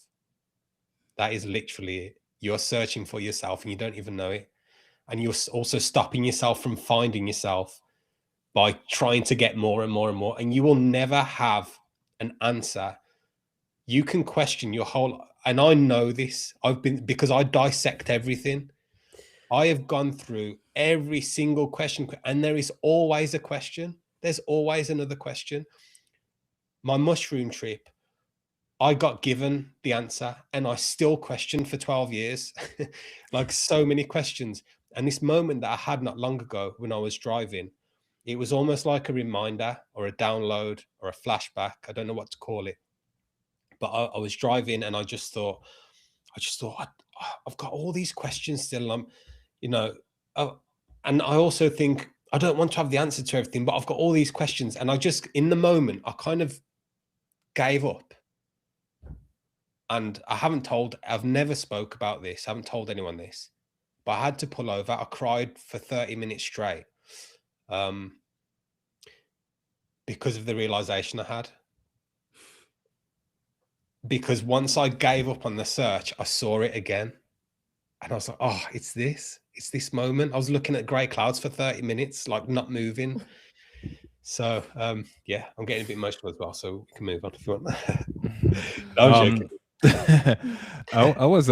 That is literally it. You're searching for yourself and you don't even know it. And you're also stopping yourself from finding yourself by trying to get more and more and more. And you will never have an answer. You can question your whole, and I know this, because I dissect everything. I have gone through every single question, and there is always a question. There's always another question. My mushroom trip, I got given the answer and I still questioned for 12 years, like so many questions. And this moment that I had not long ago when I was driving, it was almost like a reminder or a download or a flashback. I don't know what to call it. But I was driving and I just thought, I've got all these questions still. And I also think I don't want to have the answer to everything, but I've got all these questions. And I just, in the moment, I kind of gave up. And I've never spoke about this. I haven't told anyone this, but I had to pull over. I cried for 30 minutes straight because of the realization I had. Because once I gave up on the search, I saw it again. And I was like, oh, it's this moment. I was looking at grey clouds for 30 minutes, like not moving. So, yeah, I'm getting a bit emotional as well. So we can move on if you want. No, I'm joking. I was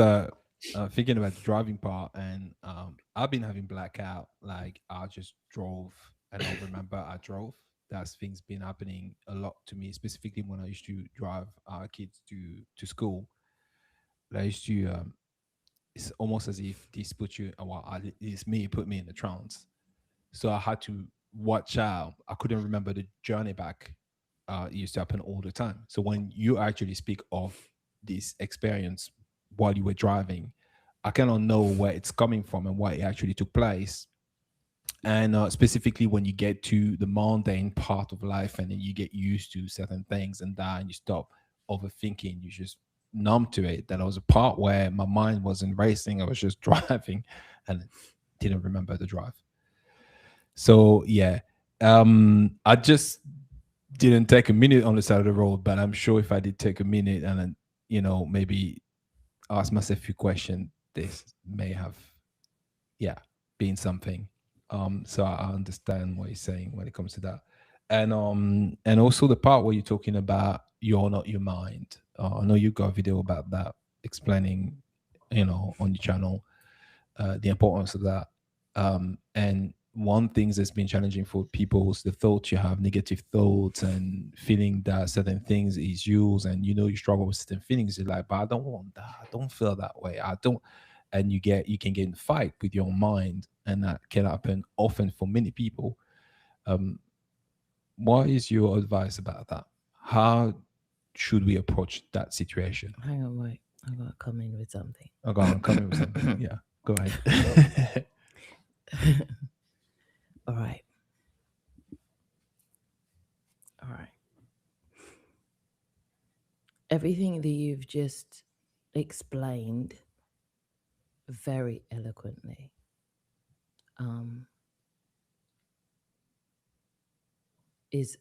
thinking about the driving part, and I've been having blackout. Like I just drove, and I remember I drove. That's things been happening a lot to me, specifically when I used to drive our kids to school. I used to. It's almost as if this put you. Well, it's me put me in a trance. So I had to watch out. I couldn't remember the journey back. It used to happen all the time. So when you actually speak of this experience while you were driving, I cannot know where it's coming from and why it actually took place. And specifically when you get to the mundane part of life and then you get used to certain things and you stop overthinking, you just numb to it. That was a part where my mind wasn't racing. I was just driving and didn't remember the drive. So yeah, I just didn't take a minute on the side of the road, but I'm sure if I did take a minute and then, maybe ask myself a few questions, this may have, been something. So I understand what you're saying when it comes to that. And also the part where you're talking about you're not your mind. I know you got a video about that explaining, on your channel, the importance of that. And one thing that's been challenging for people is the thoughts you have, negative thoughts and feeling that certain things is yours, and you struggle with certain feelings. You're like, but I don't want that. I don't feel that way. I don't. And you can get in a fight with your mind, and that can happen often for many people. what is your advice about that? How should we approach that situation? Hang on, wait. I'm going to come in with something. Oh, go on, come in with something. Yeah, go ahead. All right. Everything that you've just explained very eloquently is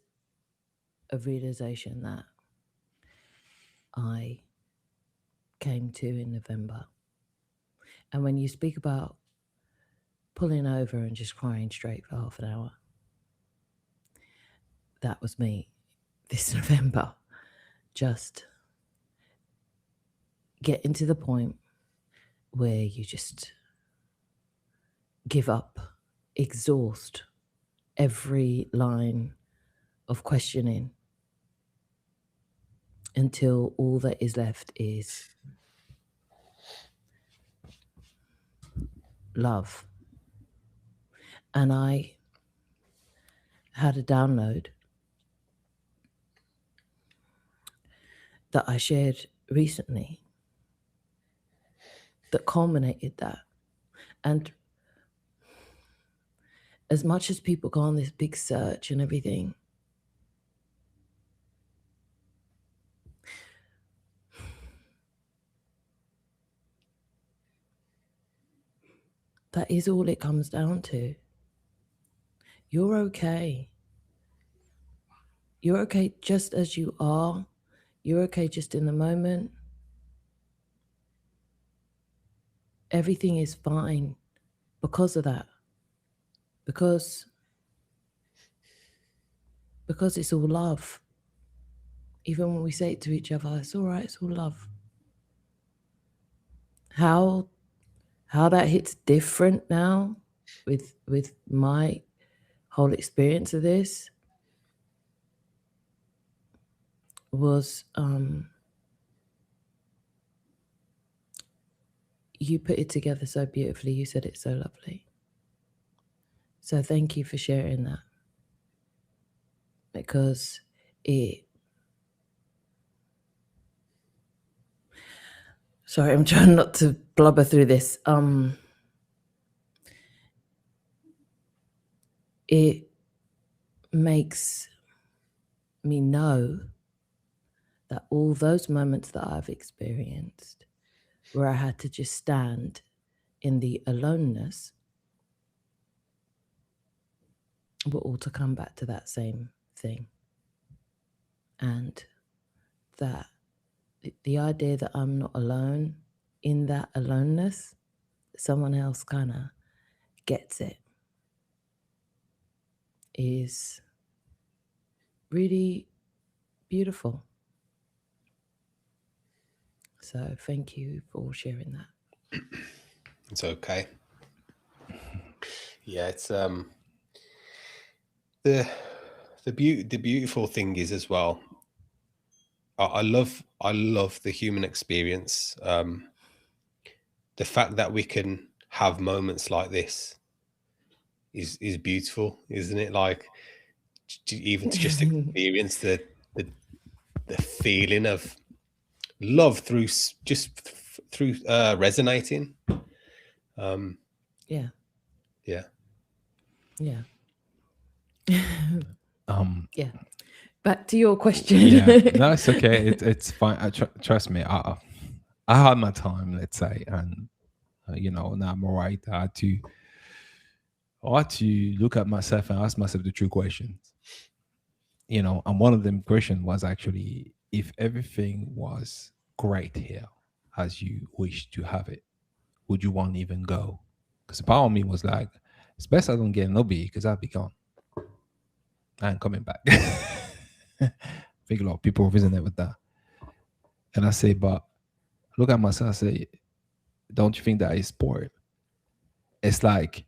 a realization that I came to in November. And when you speak about pulling over and just crying straight for half an hour, that was me this November. Just getting to the point where you just give up, exhaust every line of questioning until all that is left is love. And I had a download that I shared recently that culminated that. And as much as people go on this big search and everything, that is all it comes down to. You're okay. You're okay just as you are. You're okay just in the moment. Everything is fine because of that. Because it's all love. Even when we say it to each other, it's all right, it's all love. How that hits different now with my whole experience of this was you put it together so beautifully. You said it so lovely. So thank you for sharing that, because sorry, I'm trying not to blubber through this. It makes me know that all those moments that I've experienced where I had to just stand in the aloneness were all to come back to that same thing. And that the idea that I'm not alone in that aloneness, someone else kind of gets it, is really beautiful. So thank you for sharing that. It's okay. Yeah, it's the beautiful thing is as well. I love the human experience. The fact that we can have moments like this is beautiful, isn't it? Like even to just experience the feeling of love through resonating. Yeah. Yeah. Back to your question. Yeah, no, it's okay. It's fine. Trust me. I had my time, let's say, and now I'm all right. I had to look at myself and ask myself the true questions. And one of them questions was actually, if everything was great here as you wish to have it, would you want to even go? Because the part of me was like, it's best I don't get an OBE because I'll be gone. I ain't coming back. I think a lot of people resonate with that. And I say, but look at myself, I say, don't you think that is sport? It's like,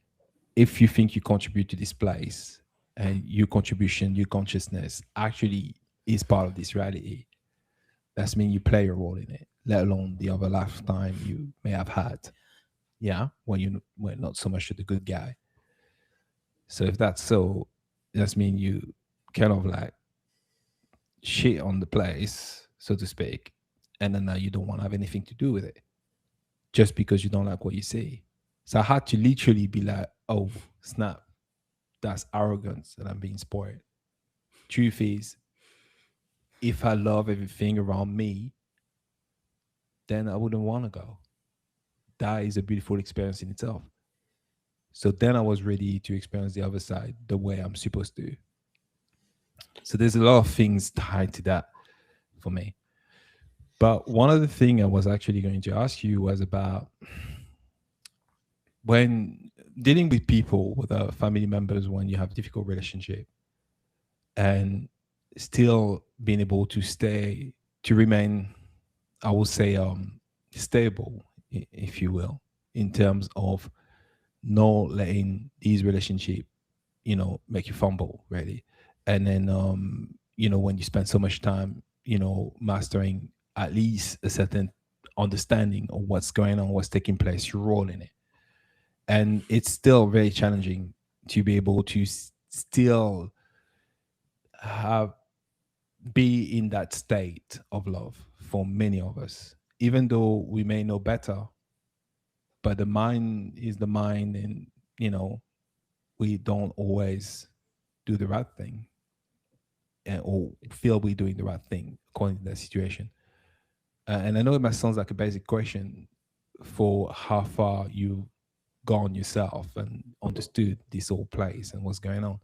if you think you contribute to this place and your contribution, your consciousness actually is part of this reality, that's mean you play a role in it, let alone the other lifetime you may have had. Yeah, when you were not so much the good guy. So if that's so, that's mean you kind of like shit on the place, so to speak, and then now you don't want to have anything to do with it just because you don't like what you see. So I had to literally be like, oh snap, that's arrogance and I'm being spoiled. Truth is, if I love everything around me, then I wouldn't want to go. That is a beautiful experience in itself. So then I was ready to experience the other side the way I'm supposed to. So there's a lot of things tied to that for me. But one of the things I was actually going to ask you was about when dealing with people, with family members, when you have difficult relationship, and still being able to remain, I would say, stable, if you will, in terms of not letting these relationship, make you fumble, really. And then, when you spend so much time, mastering at least a certain understanding of what's going on, what's taking place, your role in it. And it's still very challenging to be able to still be in that state of love for many of us, even though we may know better. But the mind is the mind, and we don't always do the right thing, or feel we're doing the right thing according to that situation. And I know it might sound like a basic question for how far you've gone yourself and understood this whole place and what's going on.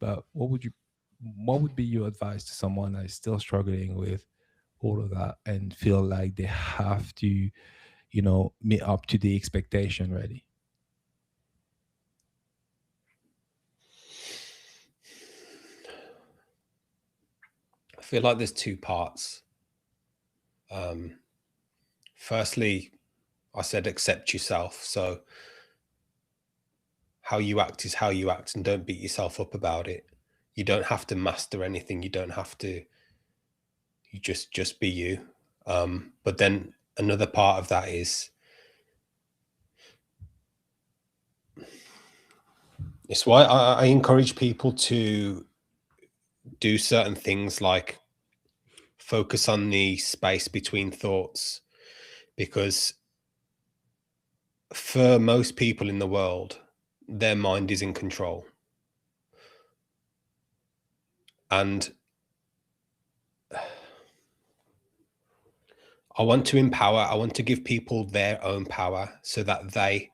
But what would be your advice to someone that is still struggling with all of that and feel like they have to, meet up to the expectation ready? I feel like there's two parts. Firstly, I said accept yourself. So how you act is how you act, and don't beat yourself up about it. You don't have to master anything. You don't have to. You just be you. But then another part of that is, it's why I encourage people to do certain things like focus on the space between thoughts, because for most people in the world, their mind is in control. And I want to empower, I want to give people their own power so that they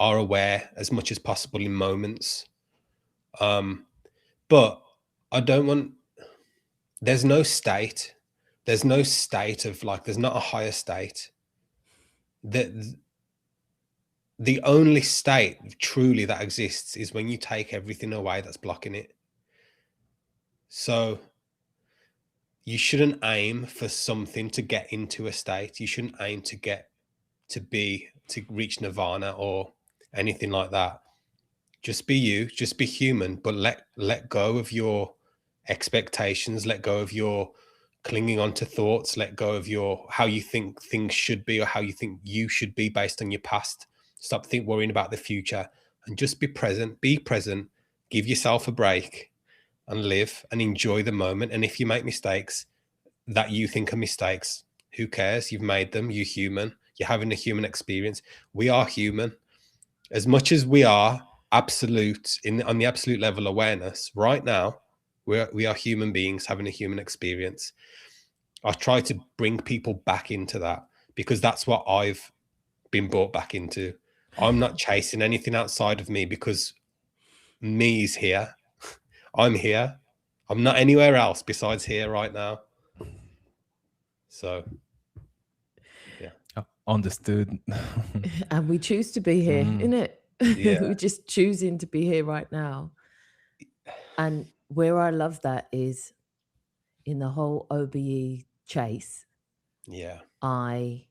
are aware as much as possible in moments. But I don't want, there's no state of like, there's not a higher state. The only state truly that exists is when you take everything away that's blocking it. So you shouldn't aim for something to get into a state. You shouldn't aim to reach nirvana or anything like that. Just be you, just be human, but let go of your expectations, let go of your clinging on to thoughts, let go of how you think things should be or how you think you should be based on your past. Stop worrying about the future and just be present, give yourself a break and live and enjoy the moment. And if you make mistakes that you think are mistakes, who cares? You've made them. You're human. You're having a human experience. We are human. As much as we are absolute on the absolute level awareness right now, we are human beings having a human experience. I try to bring people back into that because that's what I've been brought back into. I'm not chasing anything outside of me because me is here. I'm here. I'm not anywhere else besides here right now. So, yeah. Understood. And we choose to be here, innit? Yeah. We're just choosing to be here right now. And where I love that is in the whole OBE chase. Yeah. I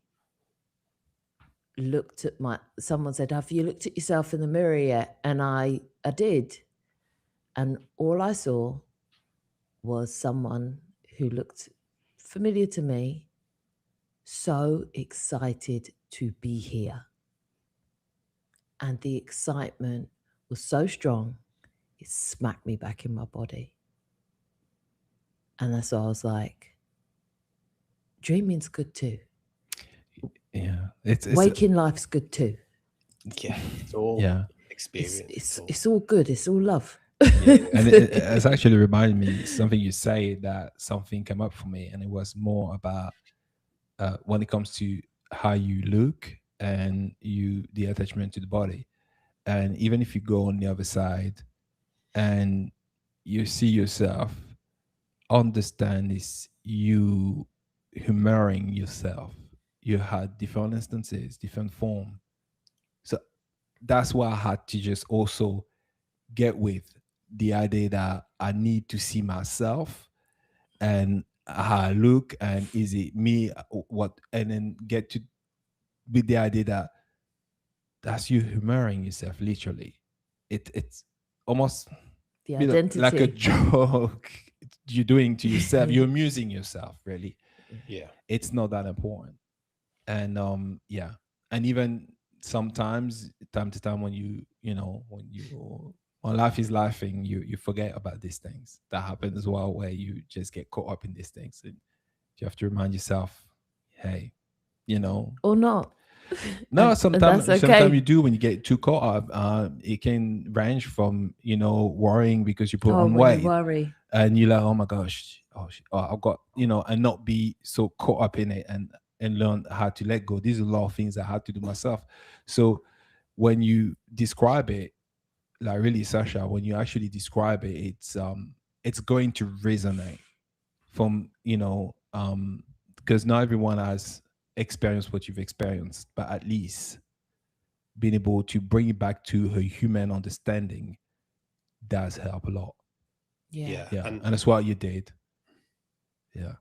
looked at someone said, have you looked at yourself in the mirror yet? And I did. And all I saw was someone who looked familiar to me, so excited to be here. And the excitement was so strong, it smacked me back in my body. And that's why I was like, dreaming's good too. Yeah, it's Waking life's good too. Yeah, it's all experience. It's all good. It's all love. Yeah. And it's actually reminded me something you say, that something came up for me, and it was more about when it comes to how you look and the attachment to the body. And even if you go on the other side and you see yourself, understand is you humoring yourself. You had different instances, different form. So that's why I had to just also get with the idea that I need to see myself and how I look, and is it me, what, and then get to with the idea that that's you humoring yourself, literally. It's almost The you know, identity. like a joke you're doing to yourself. You're amusing yourself, really. Yeah, It's not that important. And yeah, and even sometimes, time to time, when when life is laughing, you forget about these things that happen as well, where you just get caught up in these things, and you have to remind yourself, hey, or not. no, And sometimes that's okay. you do. When you get too caught up, it can range from worrying because you put on when weight, you worry. and you're like, oh my gosh, I've got and not be so caught up in it, and learn how to let go. These are a lot of things I had to do myself. So when you describe it, like, really, Sasha, when you actually describe it, it's going to resonate from because not everyone has experienced what you've experienced, but at least being able to bring it back to her human understanding does help a lot. Yeah. And that's what you did. Yeah.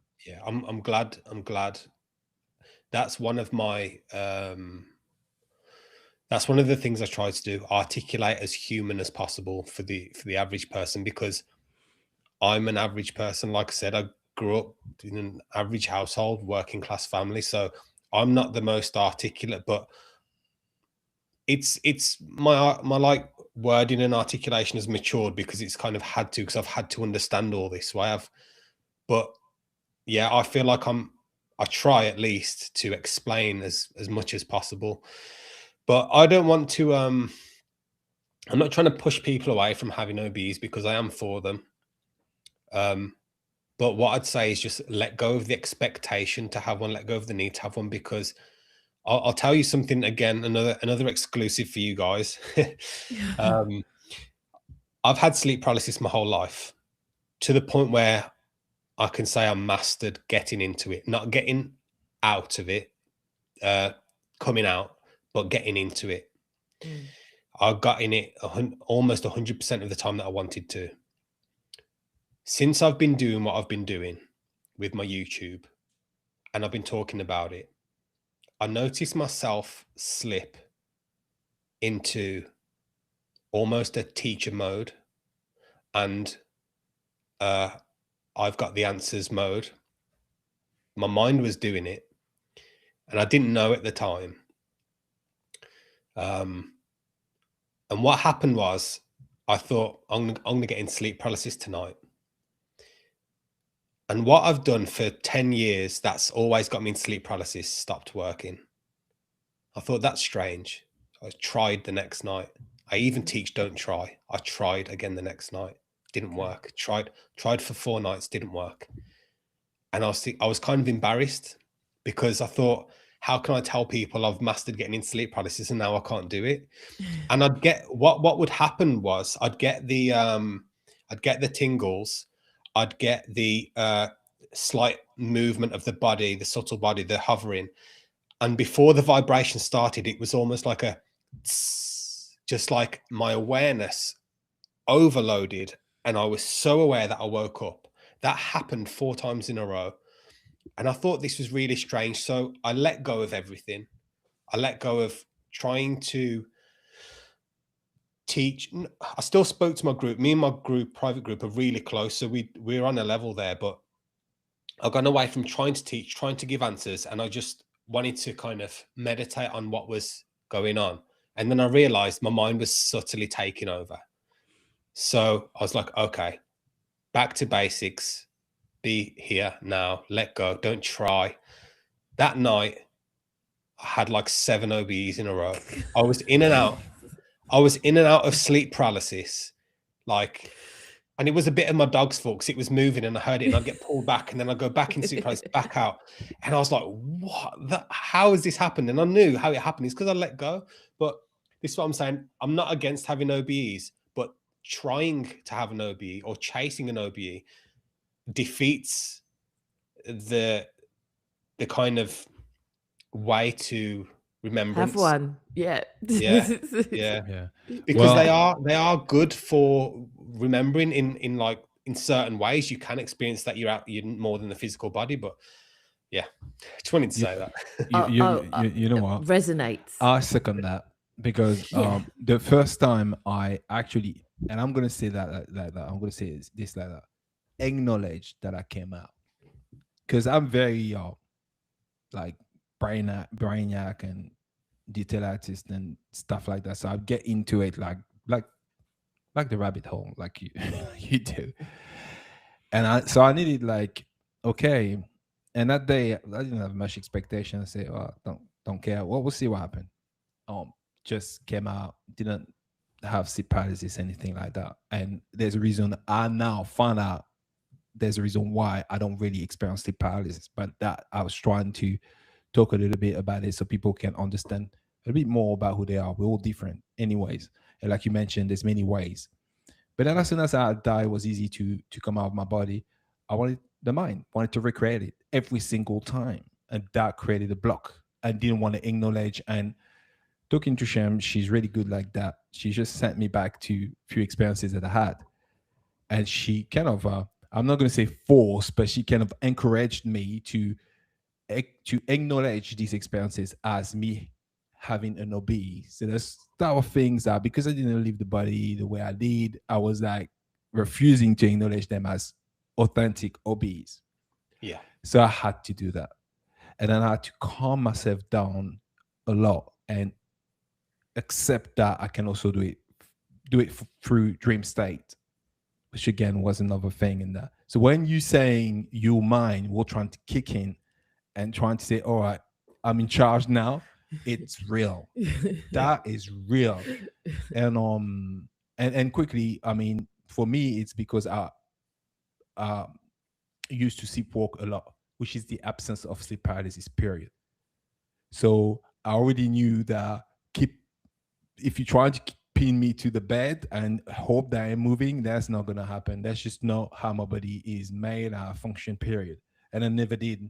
I'm glad. That's one of my that's one of the things I try to do, articulate as human as possible for the average person, because I'm an average person. Like I said, I grew up in an average household, working class family, so I'm not the most articulate, but it's my like wording and articulation has matured because it's kind of had to, because I've had to understand all this. So I have, but yeah, I feel like I try at least to explain as much as possible, but I don't want to I'm not trying to push people away from having OBEs, because I am for them. But what I'd say is just let go of the expectation to have one, let go of the need to have one, because I'll tell you something again, another exclusive for you guys. I've had sleep paralysis my whole life, to the point where I can say I mastered getting into it, not getting out of it, coming out, but getting into it. I got in it almost 100% of the time that I wanted to. Since I've been doing what I've been doing with my YouTube, and I've been talking about it, I noticed myself slip into almost a teacher mode, and I've got the answers mode. My mind was doing it, and I didn't know at the time. And what happened was, I thought, I'm going to get in sleep paralysis tonight. And what I've done for 10 years, that's always got me in sleep paralysis, stopped working. I thought, that's strange. I tried the next night. I even teach don't try. I tried again the next night. Didn't work. Tried for 4 nights, didn't work. And I was kind of embarrassed, because I thought, how can I tell people I've mastered getting in sleep paralysis and now I can't do it? And I'd get what would happen was, I'd get the tingles, I'd get the slight movement of the body, the subtle body, the hovering. And before the vibration started, it was almost like a tss, just like my awareness overloaded, and I was so aware that I woke up. That happened 4 times in a row. And I thought this was really strange. So I let go of everything. I let go of trying to teach. I still spoke to my group. Me and my group, private group, are really close. So we're on a level there, but I've gone away from trying to teach, trying to give answers. And I just wanted to kind of meditate on what was going on. And then I realized my mind was subtly taking over. So I was like, okay, back to basics. be here now, let go, don't try. That night, I had like 7 OBEs in a row. I was in and out. I was in and out of sleep paralysis, like, and it was a bit of my dog's fault because it was moving and I heard it and I'd get pulled back and then I'd go back in sleep paralysis, back out. And I was like, what? How has this happened? And I knew how it happened. It's because I let go. But this is what I'm saying. I'm not against having OBEs, but trying to have an OBE or chasing an OBE defeats the kind of way to remembrance. Have one. Yeah. Yeah. Because they are good for remembering in like in certain ways. You can experience that you're more than the physical body, but yeah, just wanted to say that. You know what resonates. I second that, because the first time I actually, and I'm gonna say that like that, I'm gonna say this like that, acknowledge that I came out, because I'm very like brainiac and detail artist and stuff like that, so I get into it like the rabbit hole, like you you do. And I needed like, okay. And that day I didn't have much expectation. I say, oh, don't care, well, we'll see what happened. Just came out, didn't have sleep paralysis, anything like that. And there's a reason I now find out, there's a reason why I don't really experience sleep paralysis, but that I was trying to talk a little bit about it so people can understand a bit more about who they are. We're all different anyways. And like you mentioned, there's many ways. But then as soon as I died, it was easy to come out of my body. I wanted to recreate it every single time. And that created a block. I didn't want to acknowledge. And talking to Shem, she's really good like that. She just sent me back to a few experiences that I had. And she kind of, I'm not going to say forced, but she kind of encouraged me to acknowledge these experiences as me having an OBE. So there's type of things that, because I didn't leave the body the way I did, I was like refusing to acknowledge them as authentic OBEs. Yeah. So I had to do that. And then I had to calm myself down a lot and accept that I can also do it through dream state, which again was another thing in that. So when you saying your mind will trying to kick in and trying to say, all right, I'm in charge now, it's real. That is real. And quickly, I mean, for me, it's because I used to sleepwalk a lot, which is the absence of sleep paralysis, period. So I already knew that if you try to pin me to the bed and hope that I'm moving, that's not going to happen. That's just not how my body is made, function, period. And I never did.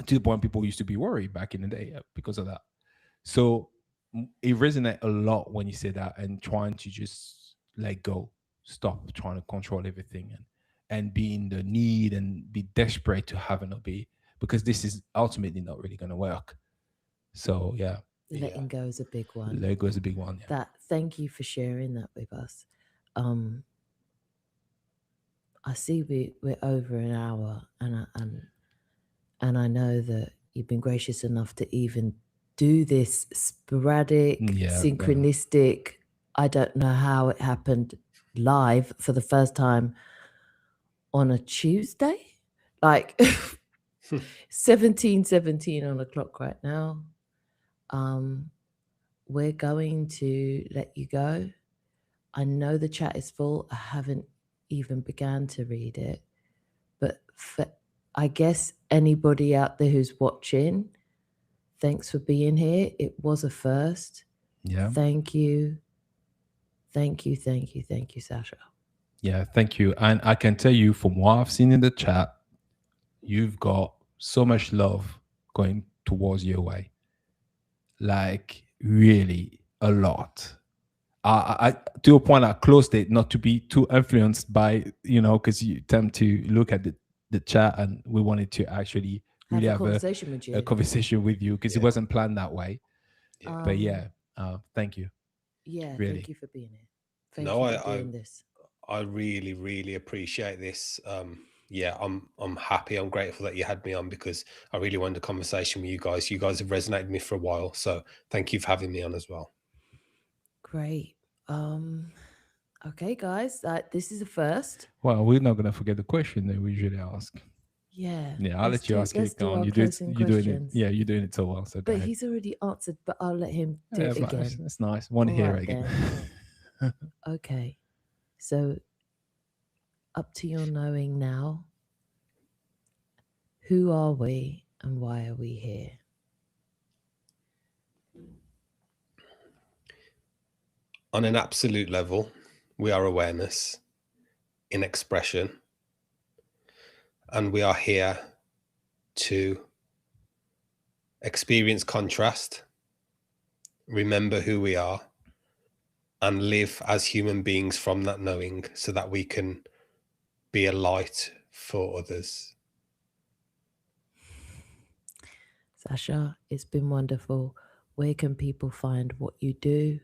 To the point people used to be worried back in the day because of that. So it resonates a lot when you say that, and trying to just let go, stop trying to control everything and be in the need and be desperate to have an OBE, because this is ultimately not really going to work. So yeah. Letting go is a big one. Letting go is a big one. Yeah. Thank you for sharing that with us. I see we're over an hour, and I know that you've been gracious enough to even do this sporadic, synchronistic. I don't know how it happened live for the first time on a Tuesday, like 17:17 on the clock right now. We're going to let you go. I know the chat is full. I haven't even began to read it, but for, I guess, anybody out there who's watching, thanks for being here. It was a first. Yeah. Thank you. Thank you, Sasha. Yeah, thank you. And I can tell you from what I've seen in the chat, you've got so much love going towards your way. Like really a lot. I to a point I closed it not to be too influenced by, because you tend to look at the chat, and we wanted to actually really have a conversation with you, because it wasn't planned that way. Yeah. But yeah, thank you. Yeah, really. Thank you for being here. Thank you for doing this. I really, really appreciate this. Yeah, I'm happy. I'm grateful that you had me on, because I really wanted a conversation with you guys. You guys have resonated with me for a while, so thank you for having me on as well. Great. Okay, guys, this is a first. Well, we're not gonna forget the question that we usually ask. Yeah. Yeah, I'll let you ask it. Go on. You do it. You're doing it. Yeah, you're doing it so well. So, but he's already answered. But I'll let him do it again. That's nice. Want to hear it again? Okay, so up to your knowing now. Who are we and why are we here? On an absolute level, we are awareness in expression, and we are here to experience contrast, remember who we are, and live as human beings from that knowing, so that we can be a light for others. Sasha, it's been wonderful. Where can people find what you do,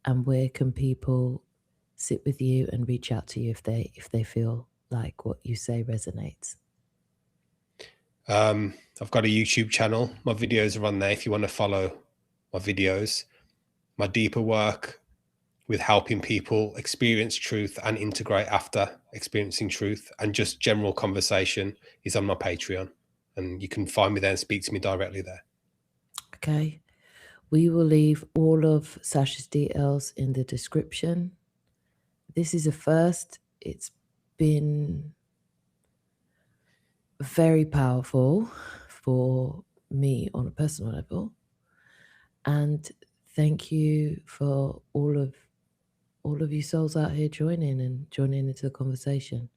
and where can people sit with you and reach out to you if they feel like what you say resonates? I've got a YouTube channel. My videos are on there if you want to follow my videos. My deeper work with helping people experience truth and integrate after experiencing truth, and just general conversation, is on my Patreon. And you can find me there and speak to me directly there. Okay. We will leave all of Sasha's details in the description. This is a first. It's been very powerful for me on a personal level. And thank you for all of you souls out here joining into the conversation.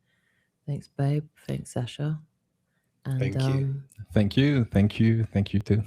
Thanks, babe. Thanks, Sasha. And thank you. Thank you too.